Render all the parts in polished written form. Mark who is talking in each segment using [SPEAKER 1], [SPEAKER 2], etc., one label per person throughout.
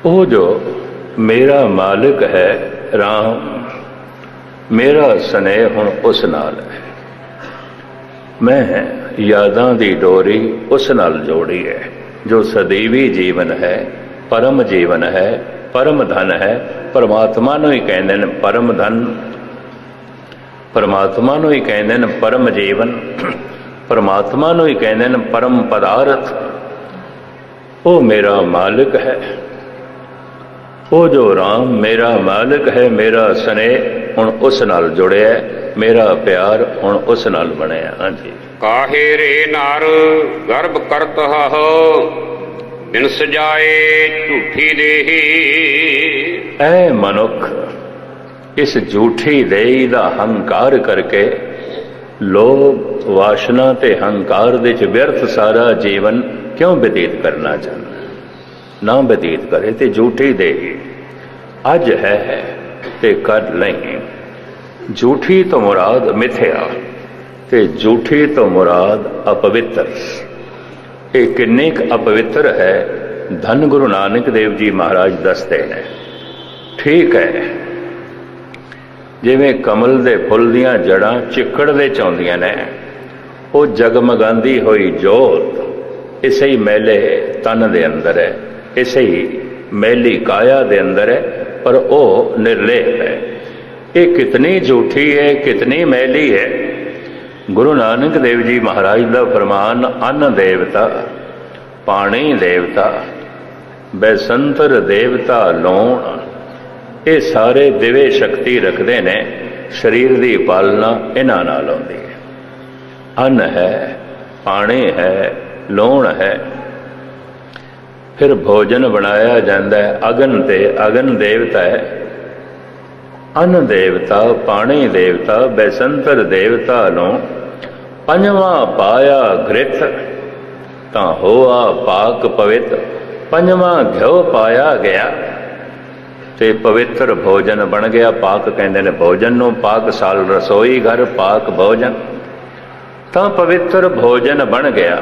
[SPEAKER 1] ਉਹ ਜੋ मेरा मालिक है राम, मेरा स्नेह हुण उस नाल है। मैं यादां दी डोरी उस नाल जोड़ी है जो सदैवी जीवन है, परम जीवन है, परम धन है। परमात्मा नूं ही कहंदे ने परम धन, परमात्मा नूं ही कहंदे ने परम जीवन, परमात्मा नूं ही कहंदे ने परम पदार्थ। वो मेरा मालिक है, वो जो राम मेरा मालिक है, मेरा स्नेह हुण उस नाल जुड़िया, मेरा प्यार हुण उस नाल बनिया। हाँ जी।
[SPEAKER 2] काहे रे नार गर्भ करत हो बिन सजाए झूठी देही।
[SPEAKER 1] ऐ मनुख, इस झूठी देही दा हंकार करके लोभ वासना ते हंकार दे च व्यर्थ सारा जीवन क्यों व्यतीत करना चाहता? ना व्यतीत करे ते झूठी देही अज है ते कल नहीं। झूठी तो मुराद मिथ्या ते झूठी तो मुराद अपवित्र। ये किन्नी अपवित्र है धन गुरु नानक देव जी महाराज दसते हैं। ठीक है, जिवें कमल दे फुल दियां जड़ां चिक्कड़ दे चौंदियां ने, वो जगमगांदी हुई जोत इसे ही मैले तन दे अंदर है, इसे ही मैली काया दे अंदर है, पर वो निर्लेप है। ये कितनी झूठी है, कितनी मैली है। गुरु नानक देव जी महाराज का फरमान, अन्न देवता, पानी देवता, बैसंतर देवता, लौण, ये सारे दिवे शक्ति रखते ने। शरीर की पालना इन्हां नाल होंदी है। अन्न है, पानी है, लौण है, फिर भोजन बनाया जाता है अगन ते, अगन देवता है। अन्न देवता, पानी देवता, बैसंतर देवता नो पंजवा पाया घृत तां होआ पाक पवित्र। पंजवा घ्यो पाया गया ते पवित्र भोजन बन गया। पाक कहते ने भोजन नो, पाक साल रसोई घर, पाक भोजन तां पवित्र भोजन बन गया।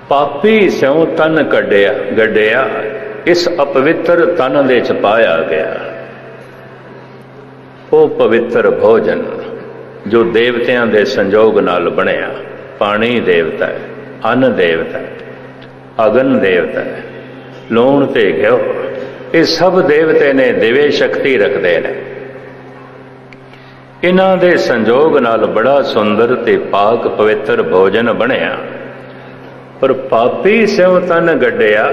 [SPEAKER 1] पापी स्यों तन कढ़िया गढ़िया, इस अपवित्र तन दे च पाया गया। वो पवित्र भोजन जो देवतियां दे संजोग नाल बनिया। पानी देवता है, अन्न देवता है, अगन देवता है, लूण ते घ्यो, ये सब देवते ने दिवे शक्ति रखते हैं। इन्हां दे संजोग नाल बड़ा सुंदर ते पाक पवित्र भोजन बनिया। पर पापी स्यों तन गढ़िया,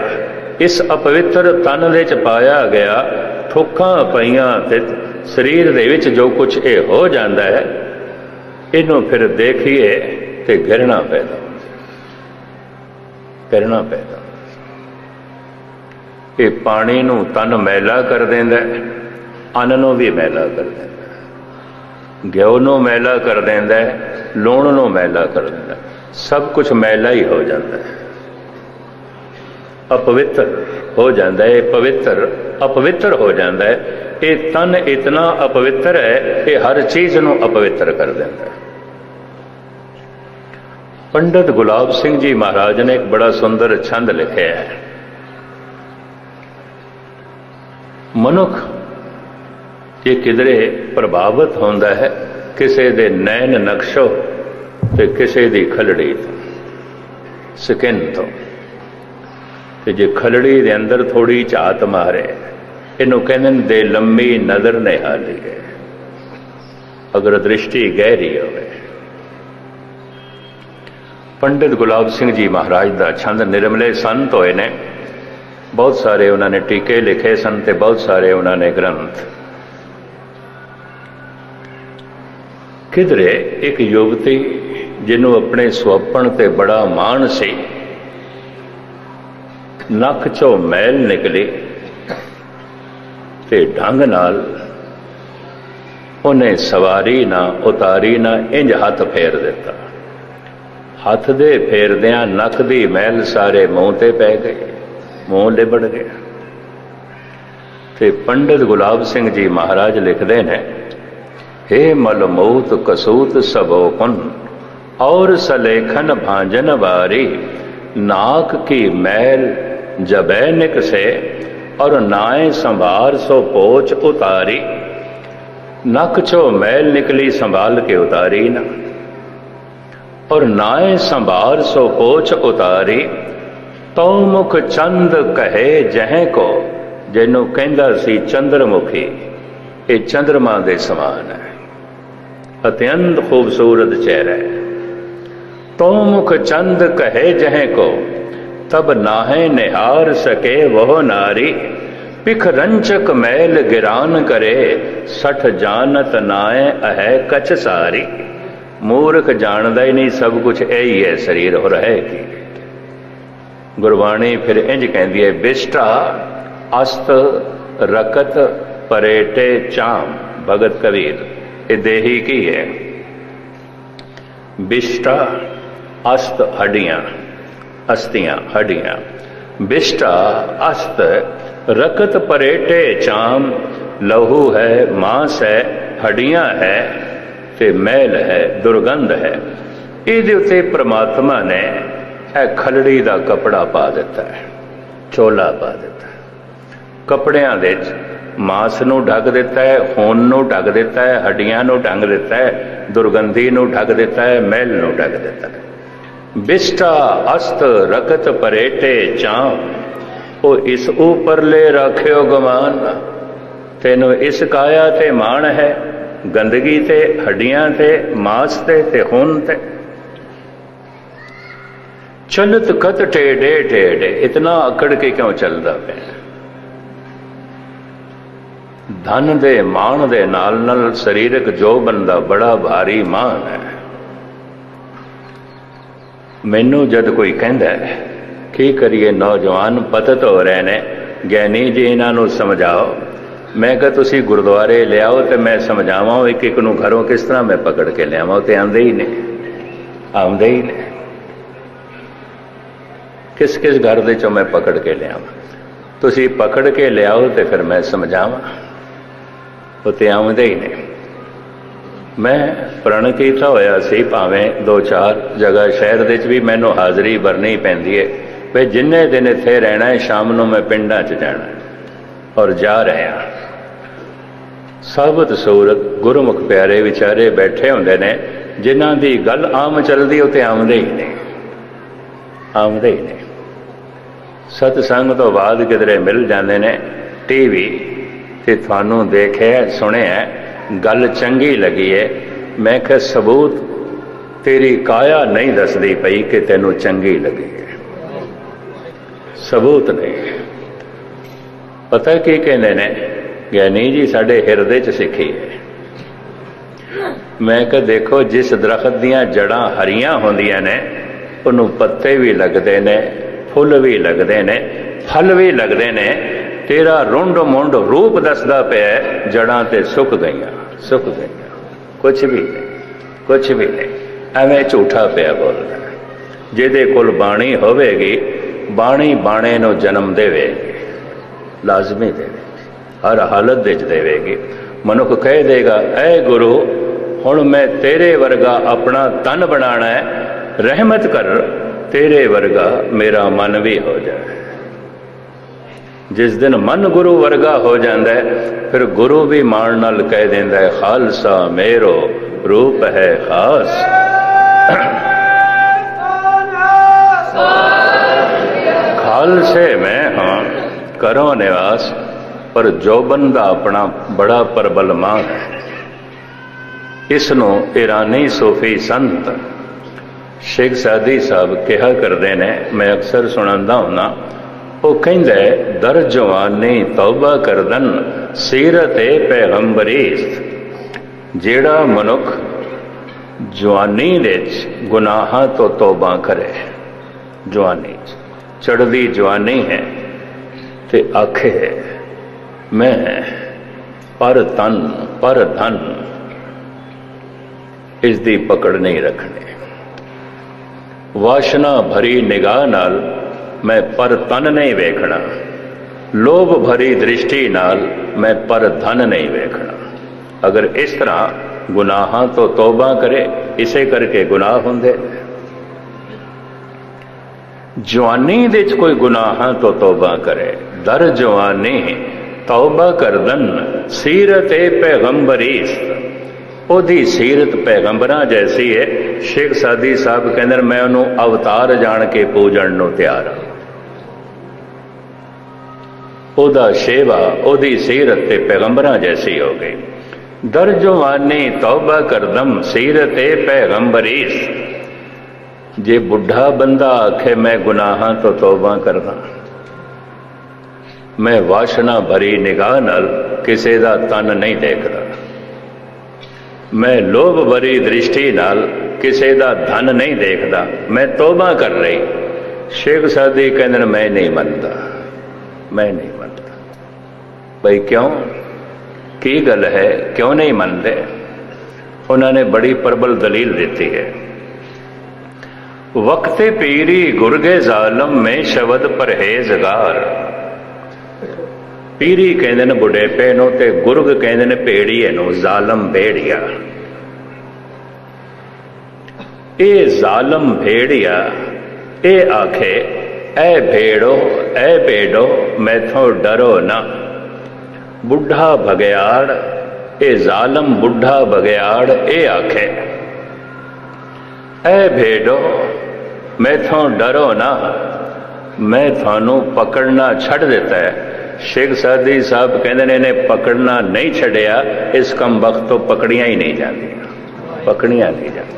[SPEAKER 1] इस अपवित्र तन दे च पाया गया। ठुक्कां पईयां ते शरीर दे विच जो कुछ ये हो जाता है, इनू फिर देखिए ते घृणा पैदा, घृणा पैदा। ये पानी नू तन मैला कर देंदा, अन्न नू भी मैला कर देंदा, घ्यो नू मैला कर देंदा, लूण नू मैला कर देंदा। सब कुछ मैला ही हो जाता है, अपवित्र हो जाता है। पवित्र अपवित्र हो जाता है। ये तन इतना अपवित्र है, ये हर चीज नू अपवित्र कर देता है। पंडित गुलाब सिंह जी महाराज ने एक बड़ा सुंदर छंद लिखे है। मनुख ये किधरे प्रभावित होता है किसी दे नैन नक्शो ते किसी दी खलड़ी तो, स्किन तो। ते जे खलड़ी दे अंदर थोड़ी झात मारे, इनू कहंदे ने दे लंबी नजर निहाली है, अगर दृष्टि गहरी होवे। पंडित गुलाब सिंह जी महाराज का छंद निर्मले संत होए ने, बहुत सारे उन्होंने टीके लिखे सन ते बहुत सारे उन्होंने ग्रंथ। किधरे एक युवती जिन्हों अपने सुअपण ते बड़ा मान सी, नख चो मैल निकली ते ढंग नाल उन्हें सवारी ना उतारी ना, इंज हथ फेर दिता। हथ दे फेरदियां नख दी मैल सारे मूँह ते पै गई, मूँह लिबड़ गया। ते पंडित गुलाब सिंह जी महाराज लिखते हैं, हे मलमूत कसूत सबोकुन और सलेखन भांजन बारी, नाक की मैल जबै निकसे और नाए संभार सो पोच उतारी। नक चो मैल निकली संभाल के उतारी ना, और नाए संभार सो पोच उतारी। तो मुख चंद कहे जह को, जिन्हों कहंदा सी चंद्रमुखी, ये चंद्रमा दे समान है, अत्यंत खूबसूरत चेहरा है। तो मुख चंद कहे जह को, तब नाहे निहार सके वह नारी। पिख रंचक मैल गिरान करे, सठ जानत नाए अह कछ सारी। मूर्ख जानदा ही नहीं सब कुछ यही है शरीर, हो रहा है कि गुरबाणी फिर इंज कहती है, बिष्टा अस्त रकत परेटे चाम। भगत कबीर ये देही की है। बिष्टा अस्त हड्डियां, अस्थियां हड्डियां। बिष्टा अस्त रकत परेटे चाम। लहू है, मांस है, हड्डियां है ते मैल है, दुर्गंध है। इहदे उत्ते परमात्मा ने खलड़ी का कपड़ा पा दिता है, चोला पा दिता है। कपड़ियां दे मांस नूं ढक दिता है, खून नूं ढक दिता है, हड्डियां नूं ढक दिता है, दुर्गंधी नूं ढक दिता है, मैल नूं ढक दिता है। बिष्टा अस्त रकत परेटे चाम। ओ इस ऊपरले रखियो गमान। तेनों इस काया ते मान है, गंदगी ते हड्डियां ते मांस ते खून ते। चलत कत टेढ़े टेढ़े, इतना अकड़ के क्यों चलता पे। धन दे मान दे नाल नाल शरीरक जो बंदा बड़ा भारी मान है। मैनू जद कोई कहता है की करिए, नौजवान पतत हो रहे ने, ज्ञानी जी इन्हों समझाओ। मैं कहा तुसी गुरुद्वारे ले आओ तो मैं समझावा, एक एक नूं घरों किस तरह मैं पकड़ के लियावा, तो आंदे ही नहीं, आंदे ही नहीं। किस किस घर दे चो मैं पकड़ के लियावा, तुसी पकड़ के लियाओ तो फिर मैं समझावा, उत्ते आउंदे ही नहीं। मैं प्रण कीता होया सी, भावें 2-4 जगह शहर दे भी मैनू हाज़री भरनी पैंदी है भाई जिन्ने दिन इत्थे रहना है, शाम नूं मैं पिंडां च जाना है और जा रहे हैं। साबत सूरत गुरुमुख प्यारे विचारे बैठे होंदे ने, जिन्हां दी गल आम चलदी उत्ते आउंदे ही नहीं, आउंदे ही नहीं। सतसंग तो बाद किधरे मिल जाते ने टीवी ते थानू देखे सुने गल चंगी लगी है। मैं कहा सबूत तेरी काया नहीं दसदी पई कि तेनू चंगी लगी है, सबूत नहीं। पता की कहते ने, ज्ञानी जी साडे हिरदे च सिखी है। मैं कहा देखो जिस दरख्त दियां जड़ां हरियां होंदियां ने, उन्होंने पत्ते भी लगते ने, फुल भी लगते ने, फल भी लगते ने। तेरा रुंड मुंड रूप दसदा पिया, जड़ां ते सुक गईयां, सुक गईयां, कुछ भी नहीं, कुछ भी नहीं। एवें झूठा पिया बोलदा। जिहदे कोल बाणी होवेगी, बाणी बाणे नूं जन्म देवेगी, लाजमी देवेगी, हर हालत विच देवेगी। मनुख कह देगा ऐ गुरु हुण मैं तेरे वर्गा अपना तन बनाना है, रहमत कर तेरे वर्गा मेरा मन भी हो जाए। जिस दिन मन गुरु वर्गा हो जाता है, फिर गुरु भी मान नाल कह देंदा है खालसा मेरो रूप है खास। खालसे में हाँ करो निवास, पर जो बंदा अपना बड़ा प्रबल मान है। इसनों ईरानी सूफी संत शेख सादी साहब कहा करते ने, मैं अक्सर सुनांदा हुन्ना, वो कहंदा है दर जवानी तौबा करदन सीरत ए पैगंबरीस्त। जेड़ा मनुख जवानी दे गुनाहां तो तौबा करे, जवानी चढ़दी जवानी है ते आखे मैं पर तन पर धन इसदी पकड़ नहीं रखनी। वाशना भरी निगाह नाल मैं पर तन नहीं वेखना, लोभ भरी दृष्टि नाल मैं पर धन नहीं वेखना। अगर इस तरह गुनाहां तो तौबा करे, इसे करके गुनाह होंदे। जवानी दे च कोई गुनाहां तो तौबा करे, दर जवानी तौबा करदन सीरत ए पैगंबरीस। ओदी सीरत पैगंबरां जैसी है। शेख सादी साहब कहंदे मैं उन्होंने अवतार जान के पूजन नूं तैयार हां। ओदा सेवा ओदी सीरत ते पैगंबरां जैसी हो गई। दर जवानी तौबा करदम सीरत ए पैगंबरीस। जे बुढ़ा बंदा आखे मैं गुनाहां तो तौबा करदा, मैं वाशना भरी निगाह नाल किसी दा तन नहीं देखदा, मैं लोभ भरी दृष्टि नाल किसी दा धन नहीं देखदा, मैं तौबा कर रही। शेख सादी कहंदे मैं नहीं मनदा, मैं नहीं मनदा। भाई क्यों, की गल है, क्यों नहीं मनते? उन्होंने बड़ी प्रबल दलील दी है। वक्ते पीरी गुरगे जालम में शबद परहेजगार। पीरी कहते ने बुढ़ेपे नूं ते गुरग कहते ने भेड़िए नूं, जालम भेड़िया। ए जालम भेड़िया ए आखे ऐ भेड़ो ऐ भेड़ो मैथों डरो ना। बुढ़ा भगयाड़ ए जालम बुढ़ा भगयाड़ ए आखे ऐ भेड़ो मैथों डरो ना, मैं थानू पकड़ना छड़ देता है। शेख सादी साहब कहते ने इन्हें पकड़ना नहीं छड़िया, इस कम वक्त तो पकड़ियां ही नहीं जाती, पकड़ियां नहीं जाती।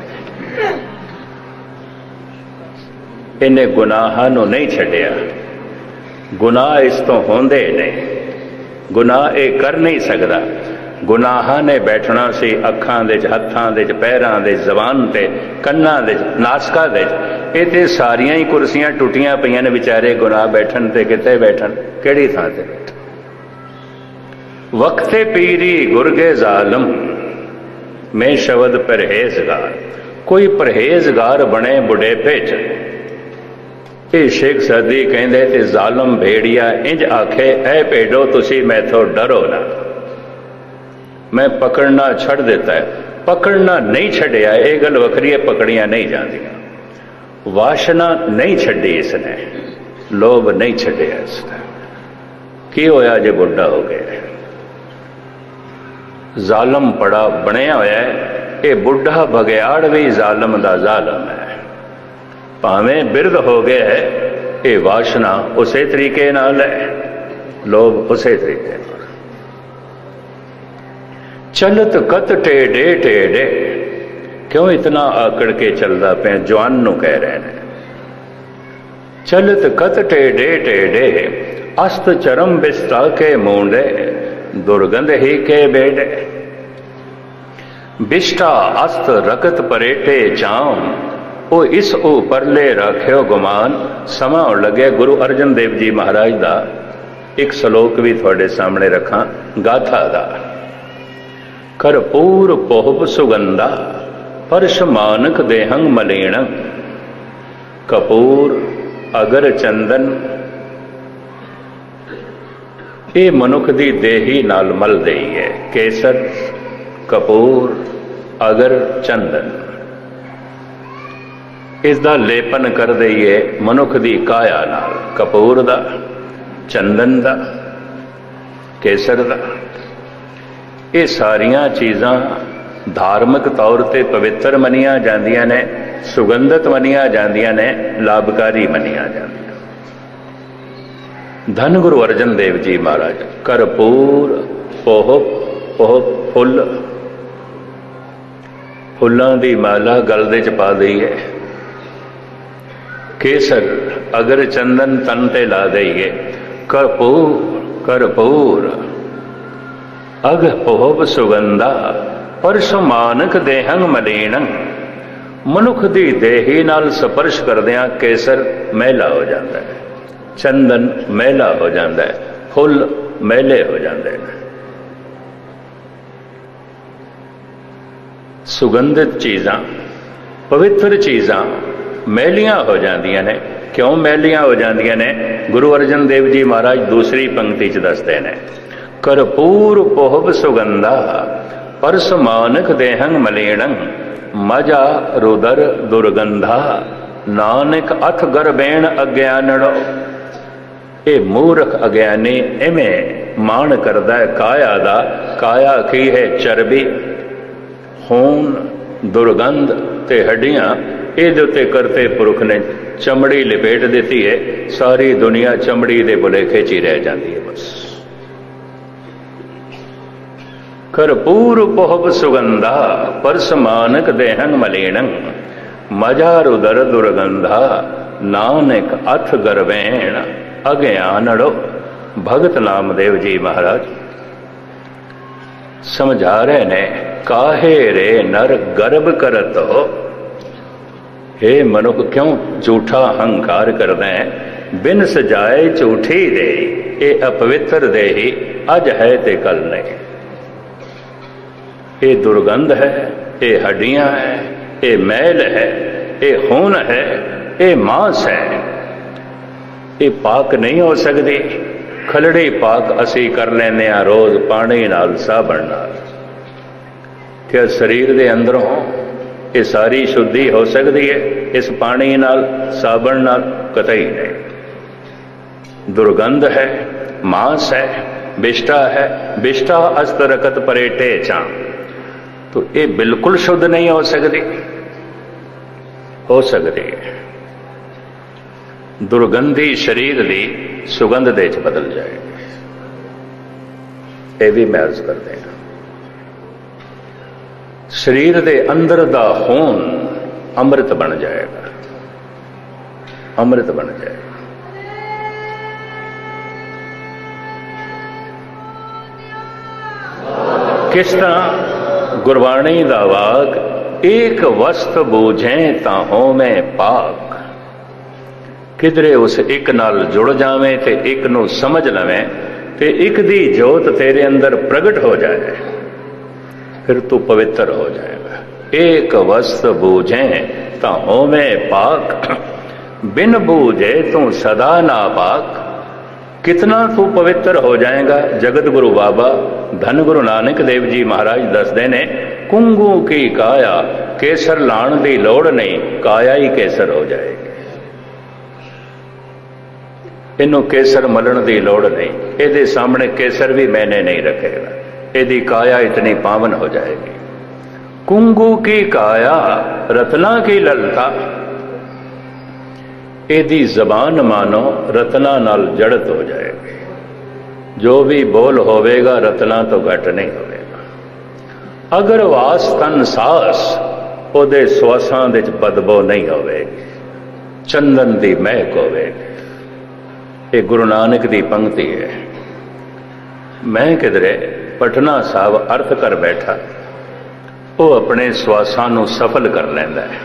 [SPEAKER 1] इन्हें गुनाहां नू नहीं छड़िया, गुनाह इस तो होंदे नहीं, गुनाह ये कर नहीं सकता। गुनाहां ने बैठना सी अखां दे हत्थां दे पैरां दे जबान ते कन्नां दे नासका दे। ये ते सारियां ही कुर्सियां टुटियां पईयां ने बेचारे गुनाह बैठन ते किते बैठन, केड़ी थां ते बैठन। वक्ते पीरी गुरगे जालम में शबद परहेजगार। कोई परहेजगार बने बुढ़ेपे च। ये शेख सादी कहंदे ते जालम भेड़िया इंज आखे ऐ भेड़ो तुसी मैथों डरो ना, मैं पकड़ना छड़ देता है। पकड़ना नहीं छड़िया ये गल वखरी है, पकड़ियां नहीं जांदियां। वासना नहीं छड़ी इसने, लोभ नहीं छड़िया इसने। की होया जे बुढ़ा हो गया, जालम बड़ा बनया होया है। ये बुढ़ा भगयाड़ भी जालम दा जालम है। भावें बिरध हो गया है, ये वासना उसे तरीके नाल है, लोभ उसे तरीके नाल। चलत कत टेढ़े टेढ़े, क्यों इतना आकड़ के चलता पे? जवान नू कह रहे हैं। चलत कत टेढ़े टेढ़े अस्त चरम बिस्ता के मूंडे, दुर्गंध ही के बेड़े। बिष्टा अस्त रकत परेटे चाम, ओ इस ऊपरले रख्यो गुमान। समा लगे गुरु अर्जन देव जी महाराज दा एक श्लोक भी थोड़े सामने रखा, गाथा दा। करपूर पोहब सुगंधा परश मानक देहंग मलीण। कपूर अगर चंदन ये मनुख दी देही नाल मल दई है। केसर कपूर अगर चंदन इसका लेपन कर दईए मनुख दी काया नाल। कपूर दा, चंदन दा, केसर दा, ये सारियां चीज़ां धार्मिक तौर पर पवित्र मनिया जांदियां ने, सुगंधित मनिया जांदियां ने, लाभकारी मनिया जांदियां। धन गुरु अर्जन देव जी महाराज करपूर पोह फुल, फुलों की माला गल च पा दई है। केसर अगर चंदन तन ते ला दईए। करपूर अग पोहब सुगंधा परश मानक देहंग मलीन। मनुख दी देही नाल स्पर्श करदियां केसर मैला हो जाता है, चंदन मैला हो जाता है, फुल मैले हो जाते हैं। सुगंधित चीज़ां, पवित्र चीज़ां मैलियां हो जांदियां ने। क्यों मैलियां हो जांदियां ने? गुरु अर्जन देव जी महाराज दूसरी पंक्ति च दसते हैं, करपूर पोहब सुगंधा परस मानक देहंग मलीणं, मजा रुदर दुर्गंधा। नानक अथ गरबैन अग्यानड़ो। ये मूर्ख अग्यानी इवें माण करदा है काया दा। काया की है? चरबी, खून, दुर्गंध ते हड्डियां। ਇਹਦੇ ਉੱਤੇ ਕਰਤੇ ਪੁਰਖ ਨੇ ਚਮੜੀ ਲਪੇਟ ਦਿੱਤੀ है। सारी दुनिया चमड़ी दे भुलेखे च ही रह जाती है बस। करपूर पोहब सुगंधा परस मानक देहन मलीणं। मजार उदर दुर्गंधा नानक अथ गरवैन अज्ञानड़ो। भगत नामदेव जी महाराज समझा रहे ने, काहे रे नर गर्भ करत हो। हे मनुख क्यों झूठा अहंकार करते हैं। बिन सजाए झूठी दे, ये अपवित्र दे ही अज है ते कल नहीं। ये दुर्गंध है, ये हड्डियां है, ये मैल है, ये खून है, ये मांस है। ये पाक नहीं हो सकती। खलड़ी पाक असी कर लेने रोज पानी नाल साबण नाल। क्या शरीर दे अंदरों ये सारी शुद्धि हो सकती है इस पानी नाल साबण नाल? कतई नहीं। दुर्गंध है, मांस है, बिष्टा है। बिष्टा अस्तरकत परेटे चा, तो ये बिल्कुल शुद्ध नहीं हो सकती। हो सकती है दुर्गंधी शरीर दी सुगंध दे च बदल जाएगी। ये भी मैं अर्ज कर देना। शरीर दे अंदर दा खून अमृत बन जाएगा, अमृत बन जाएगा। किस तरह? गुरबाणी दा वाक, एक वस्त बूझें ता होवें पाक। किधरे उस एक नाल जुड़ जावें ते एक नू समझ लवें ते एक दी जोत तेरे अंदर प्रगट हो जाए, फिर तू पवित्र हो जाएगा। एक वस्त बूझे ता होवें पाक, बिन बूझे तू सदा नापाक। कितना तू पवित्र हो जाएगा। जगत गुरु बाबा धन गुरु नानक देव जी महाराज दसदे ने, कुंगू की काया केसर लाण दी लोड़ नहीं, काया ही केसर हो जाएगी। इनू केसर मलण दी लोड़ नहीं। ਇਹਦੇ सामने केसर भी मैंने नहीं रखेगा। यदि काया इतनी पावन हो जाएगी। कुंगू की काया रत्ना की ललता। यदि जबान मानो रत्ना नाल जड़त हो जाएगी। जो भी बोल होवेगा रत्ना तो घट नहीं होवेगा। अगर वास तन सास ओदे श्वासां दे च बदबो नहीं होवेगी, चंदन दी महक होवेगी। ये गुरु नानक दी पंक्ति है। मैं किधरे पटना साहब अर्थ कर बैठा, वो अपने श्वासां नू सफल कर लैंदा है।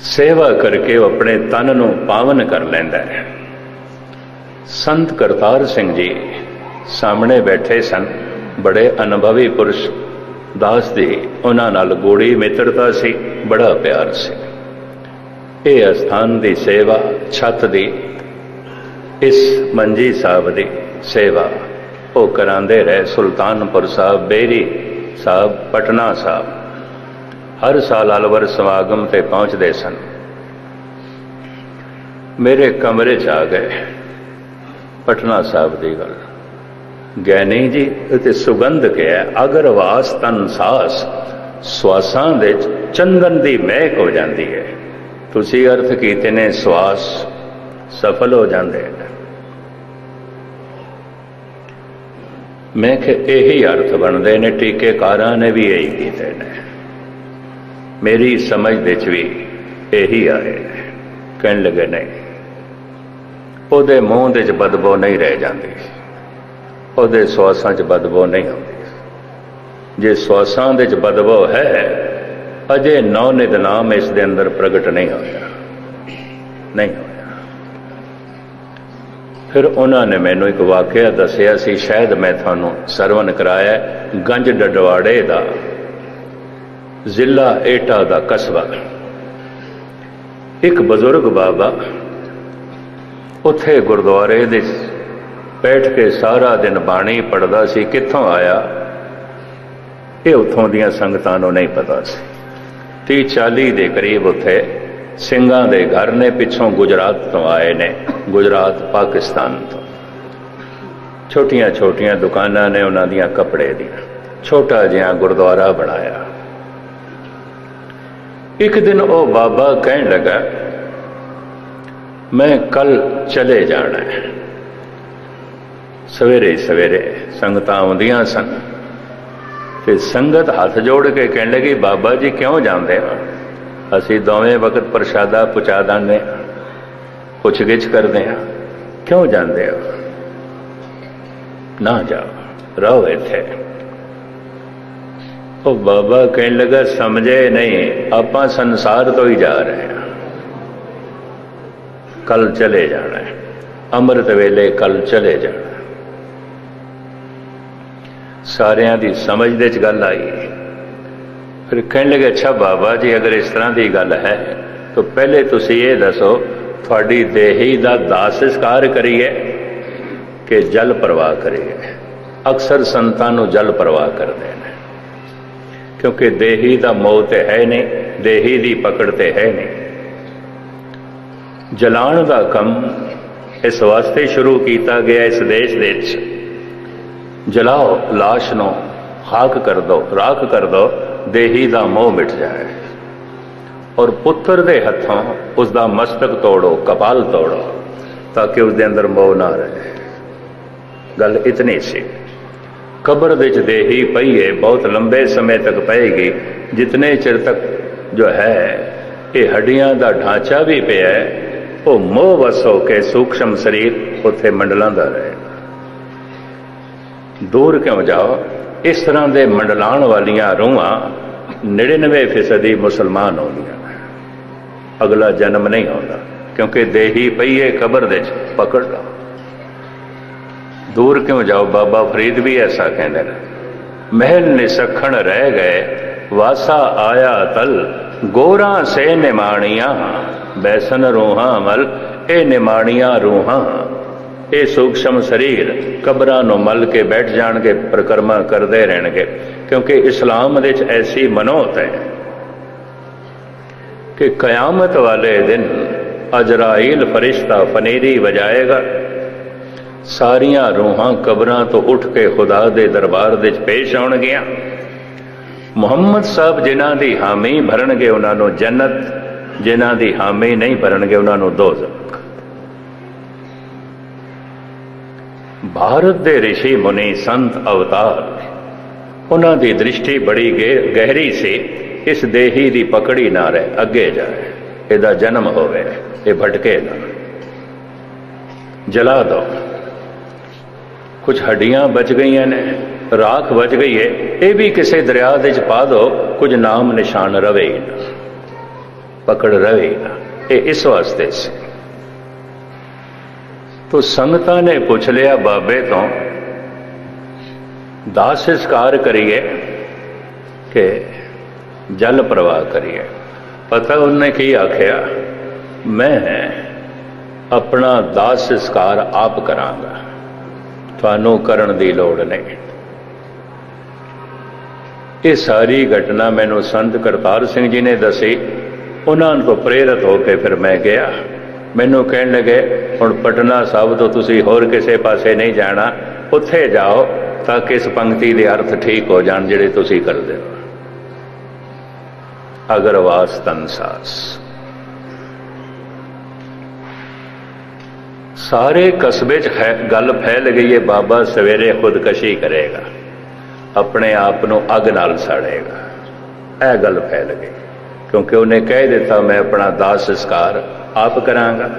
[SPEAKER 1] सेवा करके वो अपने तन नू पावन कर लैंदा है। संत करतार सिंह जी सामने बैठे सन, बड़े अनुभवी पुरुष, दास दी उन्हां नाल गूढ़ी मित्रता सी, बड़ा प्यार सी। ये अस्थान दी सेवा, छत दी इस मंजी साहब दी सेवा वो करांदे रहे। सुल्तानपुर साहब, बेरी साहब, पटना साहब हर साल अलवर समागम ते पहुंचते सन। मेरे कमरे च आ गए। पटना साहब की गल, ज्ञानी जी इते सुगंध के है। अगर वास तन सास, श्वासां दे चंदन दी महक हो जाती है। तुसी अर्थ कीते ने श्वास सफल हो जाते हैं। मैं कि यही अर्थ बनते ने, टीकेकारां ने भी यही कीते ने। मेरी समझ दे भी यही आए। कहने लगे नहीं, ओदे मूँह दे च बदबू नहीं रह जाती, ओदे श्वासां च बदबू नहीं होती। जे श्वासां दे च बदबू है, अजे नौ नित नाम इस दे अंदर प्रगट नहीं होया, नहीं होया। फिर उन्होंने मैनू एक वाकया दसिया सी, शायद मैं थानू सरवण कराया। गंज डडवाड़े का जिला एटा का कस्बा, एक बजुर्ग बाबा उथे गुरुद्वारे दे बैठ के सारा दिन बाणी पढ़दा सी। कित्थों आया ये उत्थों दियां संगतां नूं नहीं पता सी। 30-40 ਦੇ ਕਰੀਬ ਉੱਥੇ ਸਿੰਘਾਂ ਦੇ ਘਰ ਨੇ, ਪਿੱਛੋਂ ਗੁਜਰਾਤ ਤੋਂ ਆਏ ਨੇ, ਗੁਜਰਾਤ ਪਾਕਿਸਤਾਨ ਤੋਂ। ਛੋਟੀਆਂ ਛੋਟੀਆਂ ਦੁਕਾਨਾਂ ਨੇ ਉਹਨਾਂ ਦੀਆਂ ਕੱਪੜੇ ਦੀਆਂ, ਛੋਟਾ ਜਿਹਾ ਗੁਰਦੁਆਰਾ ਬਣਾਇਆ। ਇੱਕ ਦਿਨ ਉਹ ਬਾਬਾ ਕਹਿਣ ਲੱਗਾ, ਮੈਂ ਕੱਲ ਚਲੇ ਜਾਣਾ ਹੈ। ਸਵੇਰੇ ਸਵੇਰੇ ਸੰਗਤਾਂ ਆਉਂਦੀਆਂ ਸਨ ਤੇ ਸੰਗਤ ਹੱਥ ਜੋੜ ਕੇ ਕਹਿਣ ਲੱਗੀ, ਬਾਬਾ ਜੀ ਕਿਉਂ ਜਾਂਦੇ ਹੋ? ਅਸੀਂ ਦੋਵੇਂ ਵਕਤ ਪ੍ਰਸ਼ਾਦਾ ਪਹੁੰਚਾ ਦਿੰਦੇ ਹਾਂ, ਪੁੱਛ ਗਿੱਛ ਕਰਦੇ ਹਾਂ, ਕਿਉਂ ਜਾਂਦੇ ਹੋ? ਨਾ ਜਾਓ, ਰਹੋ ਇੱਥੇ। ਉਹ ਬਾਬਾ ਕਹਿਣ ਲੱਗਾ, ਸਮਝੇ ਨਹੀਂ, ਆਪਾਂ ਸੰਸਾਰ ਤੋਂ ਹੀ ਜਾ ਰਹੇ ਹਾਂ, ਕੱਲ ਚਲੇ ਜਾਣਾ ਹੈ, ਅੰਮ੍ਰਿਤ ਵੇਲੇ ਕੱਲ ਚਲੇ ਜਾਣਾ। ਸਾਰਿਆਂ ਦੀ ਸਮਝ ਦੇ 'ਚ ਗੱਲ ਆਈ। ਫਿਰ ਕਹਿਣ ਲੱਗੇ, ਅੱਛਾ ਬਾਬਾ ਜੀ, ਅਗਰ ਇਸ ਤਰ੍ਹਾਂ ਦੀ ਗੱਲ ਹੈ ਤਾਂ ਪਹਿਲੇ ਤੁਸੀਂ ਇਹ ਦੱਸੋ, ਤੁਹਾਡੀ ਦੇਹੀ ਦਾ ਦਾਹ ਸੰਸਕਾਰ ਕਰੀਏ ਕਿ ਜਲ ਪ੍ਰਵਾਹ ਕਰੀਏ? ਅਕਸਰ ਸੰਤਾਂ ਨੂੰ ਜਲ ਪ੍ਰਵਾਹ ਕਰਦੇ ਨੇ, ਕਿਉਂਕਿ ਦੇਹੀ ਦਾ ਮੋਹ ਤੇ ਹੈ ਨਹੀਂ, ਦੇਹੀ ਦੀ ਪਕੜ ਤੇ ਹੈ ਨਹੀਂ। ਜਲਾਉਣ ਦਾ ਕੰਮ ਇਸ ਵਾਸਤੇ ਸ਼ੁਰੂ ਕੀਤਾ ਗਿਆ ਇਸ ਦੇਸ਼ ਦੇ ਵਿੱਚ, ਜਲਾਓ ਲਾਸ਼ ਨੂੰ, ਖਾਕ ਕਰ ਦੋ, ਰਾਖ ਕਰ ਦੋ, ਦੇਹੀ ਦਾ ਮੋਹ ਮਿਟ ਜਾਏ। ਔਰ ਪੁੱਤਰ ਦੇ ਹੱਥੋਂ ਉਸ ਦਾ ਮਸਤਕ ਤੋੜੋ, ਕਪਾਲ ਤੋੜੋ, ਤਾਂ ਕਿ ਉਸ ਦੇ ਅੰਦਰ ਮੋਹ ਨਾ ਰਹੇ। ਗੱਲ ਇਤਨੀ ਸੀ। ਕਬਰ ਦੇ ਵਿੱਚ ਦੇਹੀ ਪਈ ਹੈ, ਬਹੁਤ ਲੰਬੇ ਸਮੇਂ ਤੱਕ ਪਏਗੀ, ਜਿਤਨੇ ਚਿਰ ਤੱਕ ਜੋ ਹੈ ਇਹ ਹੱਡੀਆਂ ਦਾ ਢਾਂਚਾ ਵੀ ਪਿਆ ਹੈ, ਉਹ ਮੋਹ ਵਸ ਹੋ ਕੇ ਸੂਖਸ਼ਮ ਸਰੀਰ ਉੱਥੇ ਮੰਡਲਾਂਦਾ ਰਹੇ। ਦੂਰ ਕਿਉਂ ਜਾਓ? ਇਸ ਤਰ੍ਹਾਂ ਦੇ ਮੰਡਲਾਉਣ ਵਾਲੀਆਂ ਰੂਹਾਂ 99% ਮੁਸਲਮਾਨ ਹੁੰਦੀਆਂ, ਅਗਲਾ ਜਨਮ ਨਹੀਂ ਆਉਂਦਾ, ਕਿਉਂਕਿ ਦੇਹੀ ਪਈ ਹੈ ਕਬਰ ਦੇ 'ਚ, ਪਕੜ ਲਓ। ਦੂਰ ਕਿਉਂ ਜਾਓ? ਬਾਬਾ ਫਰੀਦ ਵੀ ਐਸਾ ਕਹਿੰਦੇ ਨੇ, ਮਹਿਲ ਨਿਸਖਣ ਰਹਿ ਗਏ, ਵਾਸਾ ਆਇਆ ਤਲ, ਗੋਰਾਂ ਸੇ ਨਿਮਾਣੀਆਂ, ਬੈਸਨ ਰੂਹਾਂ ਮਲ। ਇਹ ਨਿਮਾਣੀਆਂ ਰੂਹਾਂ, ਇਹ ਸੂਖਸ਼ਮ ਸਰੀਰ ਕਬਰਾਂ ਨੂੰ ਮਲ ਕੇ ਬੈਠ ਜਾਣਗੇ, ਪ੍ਰਕਰਮਾ ਕਰਦੇ ਰਹਿਣਗੇ, ਕਿਉਂਕਿ ਇਸਲਾਮ ਦੇ ਵਿੱਚ ਐਸੀ ਮਨੋਤ ਹੈ ਕਿ ਕਯਾਮਤ ਵਾਲੇ ਦਿਨ ਅਜਰਾਈਲ ਫਰਿਸ਼ਤਾ ਫਨੇਰੀ ਵਜਾਏਗਾ, ਸਾਰੀਆਂ ਰੂਹਾਂ ਕਬਰਾਂ ਤੋਂ ਉੱਠ ਕੇ ਖੁਦਾ ਦੇ ਦਰਬਾਰ ਦੇ ਵਿੱਚ ਪੇਸ਼ ਆਉਣਗੀਆਂ। ਮੁਹੰਮਦ ਸਾਹਿਬ ਜਿਨ੍ਹਾਂ ਦੀ ਹਾਮੀ ਭਰਨਗੇ ਉਹਨਾਂ ਨੂੰ ਜੰਨਤ, ਜਿਨ੍ਹਾਂ ਦੀ ਹਾਮੀ ਨਹੀਂ ਭਰਨਗੇ ਉਹਨਾਂ ਨੂੰ ਦੋਜ਼ਖ। ਭਾਰਤ ਦੇ ਰਿਸ਼ੀ ਮੁਨੀ ਸੰਤ ਅਵਤਾਰ, ਉਹਨਾਂ ਦੀ ਦ੍ਰਿਸ਼ਟੀ ਬੜੀ ਗਹਿਰੀ ਸੀ, ਇਸ ਦੇਹੀ ਦੀ ਪਕੜੀ ਨਾ ਰਹੇ, ਅੱਗੇ ਜਾਏ, ਇਹਦਾ ਜਨਮ ਹੋਵੇ, ਇਹ ਭਟਕੇ ਨਾ। ਜਲਾ ਦੋ। ਕੁਝ ਹੱਡੀਆਂ ਬਚ ਗਈਆਂ ਨੇ, ਰਾਖ ਬਚ ਗਈ ਹੈ, ਇਹ ਵੀ ਕਿਸੇ ਦਰਿਆ ਦੇ 'ਚ ਪਾ ਦੋ, ਕੁਝ ਨਾਮ ਨਿਸ਼ਾਨ ਰਵੇ ਹੀ ਨਾ, ਪਕੜ ਰਵੇ ਹੀ ਨਾ। ਇਹ ਇਸ ਵਾਸਤੇ ਸੀ। ਤੋ ਸੰਗਤਾਂ ਨੇ ਪੁੱਛ ਲਿਆ ਬਾਬੇ ਤੋਂ, ਦਾਹ ਸੰਸਕਾਰ ਕਰੀਏ ਕਿ ਜਲ ਪ੍ਰਵਾਹ ਕਰੀਏ? ਪਤਾ ਉਹਨੇ ਕੀ ਆਖਿਆ, ਮੈਂ ਆਪਣਾ ਦਾਹ ਸੰਸਕਾਰ ਆਪ ਕਰਾਂਗਾ, ਤੁਹਾਨੂੰ ਕਰਨ ਦੀ ਲੋੜ ਨਹੀਂ। ਇਹ ਸਾਰੀ ਘਟਨਾ ਮੈਨੂੰ ਸੰਤ ਕਰਤਾਰ ਸਿੰਘ ਜੀ ਨੇ ਦੱਸੀ, ਉਹਨਾਂ ਤੋਂ ਪ੍ਰੇਰਿਤ ਹੋ ਕੇ ਫਿਰ ਮੈਂ ਗਿਆ। ਮੈਨੂੰ ਕਹਿਣ ਲੱਗੇ, ਹੁਣ ਪਟਨਾ ਸਾਹਿਬ ਤੋਂ ਤੁਸੀਂ ਹੋਰ ਕਿਸੇ ਪਾਸੇ ਨਹੀਂ ਜਾਣਾ, ਉੱਥੇ ਜਾਓ ਤਾਂ ਕਿ ਇਸ ਪੰਕਤੀ ਦੇ ਅਰਥ ਠੀਕ ਹੋ ਜਾਣ ਜਿਹੜੇ ਤੁਸੀਂ ਕਰਦੇ ਹੋ। ਅਗਰਵਾਸ ਤਨਸਾਸ, ਸਾਰੇ ਕਸਬੇ 'ਚ ਗੱਲ ਫੈਲ ਗਈ ਹੈ, ਬਾਬਾ ਸਵੇਰੇ ਖੁਦਕਸ਼ੀ ਕਰੇਗਾ, ਆਪਣੇ ਆਪ ਨੂੰ ਅੱਗ ਨਾਲ ਸਾੜੇਗਾ। ਇਹ ਗੱਲ ਫੈਲ ਗਈ, ਕਿਉਂਕਿ ਉਹਨੇ ਕਹਿ ਦਿੱਤਾ ਮੈਂ ਆਪਣਾ ਦਾਹ ਸੰਸਕਾਰ ਆਪ ਕਰਾਂਗਾ।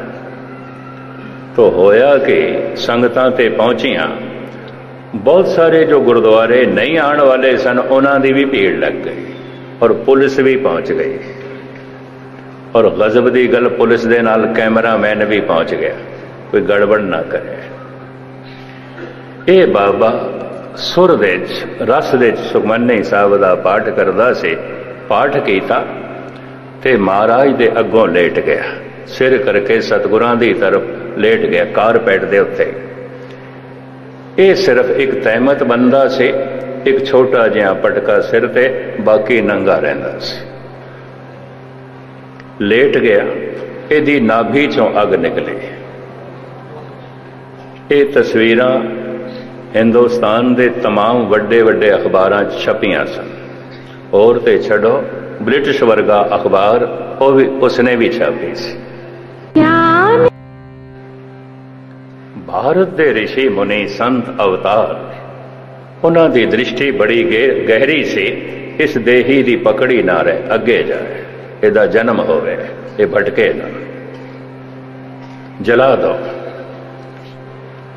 [SPEAKER 1] ਤੋ ਹੋਇਆ ਕਿ ਸੰਗਤਾਂ ਤੇ ਪਹੁੰਚੀਆਂ, ਬਹੁਤ ਸਾਰੇ ਜੋ ਗੁਰਦੁਆਰੇ ਨਹੀਂ ਆਉਣ ਵਾਲੇ ਸਨ ਉਹਨਾਂ ਦੀ ਵੀ ਭੀੜ ਲੱਗ ਗਈ, ਔਰ ਪੁਲਿਸ ਵੀ ਪਹੁੰਚ ਗਈ। ਔਰ ਗਜ਼ਬ ਦੀ ਗੱਲ, ਪੁਲਿਸ ਦੇ ਨਾਲ ਕੈਮਰਾਮੈਨ ਵੀ ਪਹੁੰਚ ਗਿਆ, ਕੋਈ ਗੜਬੜ ਨਾ ਕਰੇ। ਇਹ ਬਾਬਾ ਸੁਰ ਦੇ 'ਚ, ਰਸ ਦੇ 'ਚ ਸੁਖਮਨੀ ਸਾਹਿਬ ਦਾ ਪਾਠ ਕਰਦਾ ਸੀ। ਪਾਠ ਕੀਤਾ ਤੇ ਮਹਾਰਾਜ ਦੇ ਅੱਗੋਂ ਲੇਟ ਗਿਆ, ਸਿਰ ਕਰਕੇ ਸਤਿਗੁਰਾਂ ਦੀ ਤਰਫ ਲੇਟ ਗਿਆ, ਕਾਰਪੈਟ ਦੇ ਉੱਤੇ। ਇਹ ਸਿਰਫ ਇੱਕ ਤਹਿਮਤ ਬੰਦਾ ਸੀ, ਇੱਕ ਛੋਟਾ ਜਿਹਾ ਪਟਕਾ ਸਿਰ ਤੇ, ਬਾਕੀ ਨੰਗਾ ਰਹਿੰਦਾ ਸੀ। लेट गया, इहदी नाभि चों अग निकली। ये तस्वीरां हिंदुस्तान के तमाम वड्डे वड्डे अखबारां छपियां सन। और तो छड़ो ब्रिटिश वर्गा अखबार उसने भी छापी सी। भारत के ऋषि मुनि संत अवतार, उन्हां दी दृष्टि बड़ी गहरी सी। इस देही दी पकड़ी ना रहे, अगे जाए, इहदा जन्म होवे, ये भटके ना, जला दो।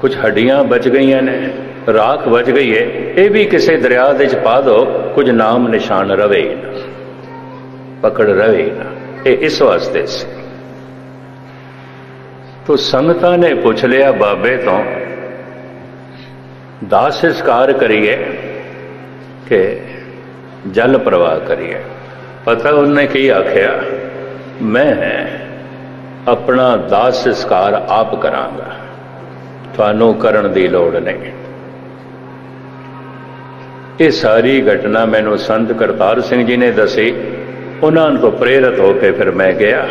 [SPEAKER 1] कुछ हड्डियां बच गई ने, राख बच गई है, ये भी किसी दरिया दे च पा दो, कुछ नाम निशान रवे ही ना, पकड़ रवे ही ना। ये इस वास्ते से तो संगतां ने पूछ लिया बाबे तो, दाह संस्कार करिए कि जल प्रवाह करिए। पता उन्हें की आख्या, मैं अपना दाह संस्कार आप करांगा, थानू करन दी लोड़ नहीं। ये सारी घटना मैनू संत करतार सिंह जी ने दसी। उन्होंने तो प्रेरित होकर फिर मैं गया।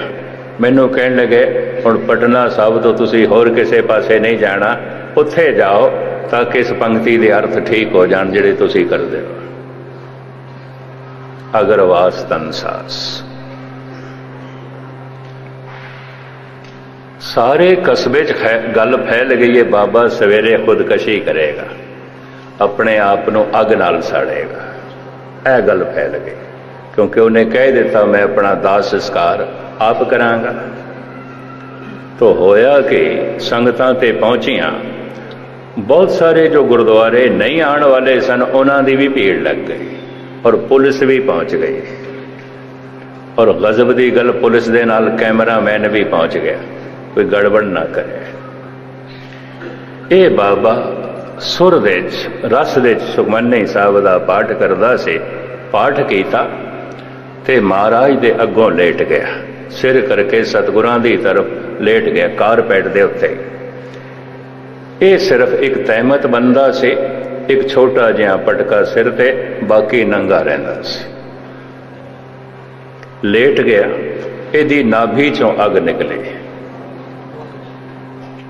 [SPEAKER 1] मैनू कहन लगे, हुण पटना साहब तो तुसी होर किसी पासे नहीं जाना, उत्थे जाओ ताकि इस पंक्ति के अर्थ ठीक हो जान जिहड़े तुसी करदे हो। अगरवास तनसास, सारे कस्बे च गल फैल गई है, बाबा सवेरे खुदकशी करेगा, अपने आप को अग नाल साड़ेगा। यह गल फैल गई क्योंकि उन्हें कह दिता मैं अपना दाह संस्कार आप करांगा। तो होया कि संगतां ते पहुंचियां, बहुत सारे जो गुरुद्वारे नहीं आने वाले सन उन्हां दी भी भीड़ लग गई और पुलिस भी पहुंच गई। और गजब की गल, पुलिस दे नाल कैमरामैन भी पहुंच गया, कोई गड़बड़ ना करे। ये बाबा सुर दे रस दे सुखमनी साहब का पाठ करदा से, पाठ कीता ते महाराज दे अगों लेट गया, सिर करके सतगुरां दी तरफ लेट गया कारपेट दे उत्ते। ये सिर्फ एक तहमत बंदा से, एक छोटा जिहा पटका सिर ते, बाकी नंगा रहिंदा सी। लेट गया, इहदी नाभि चों अग निकली।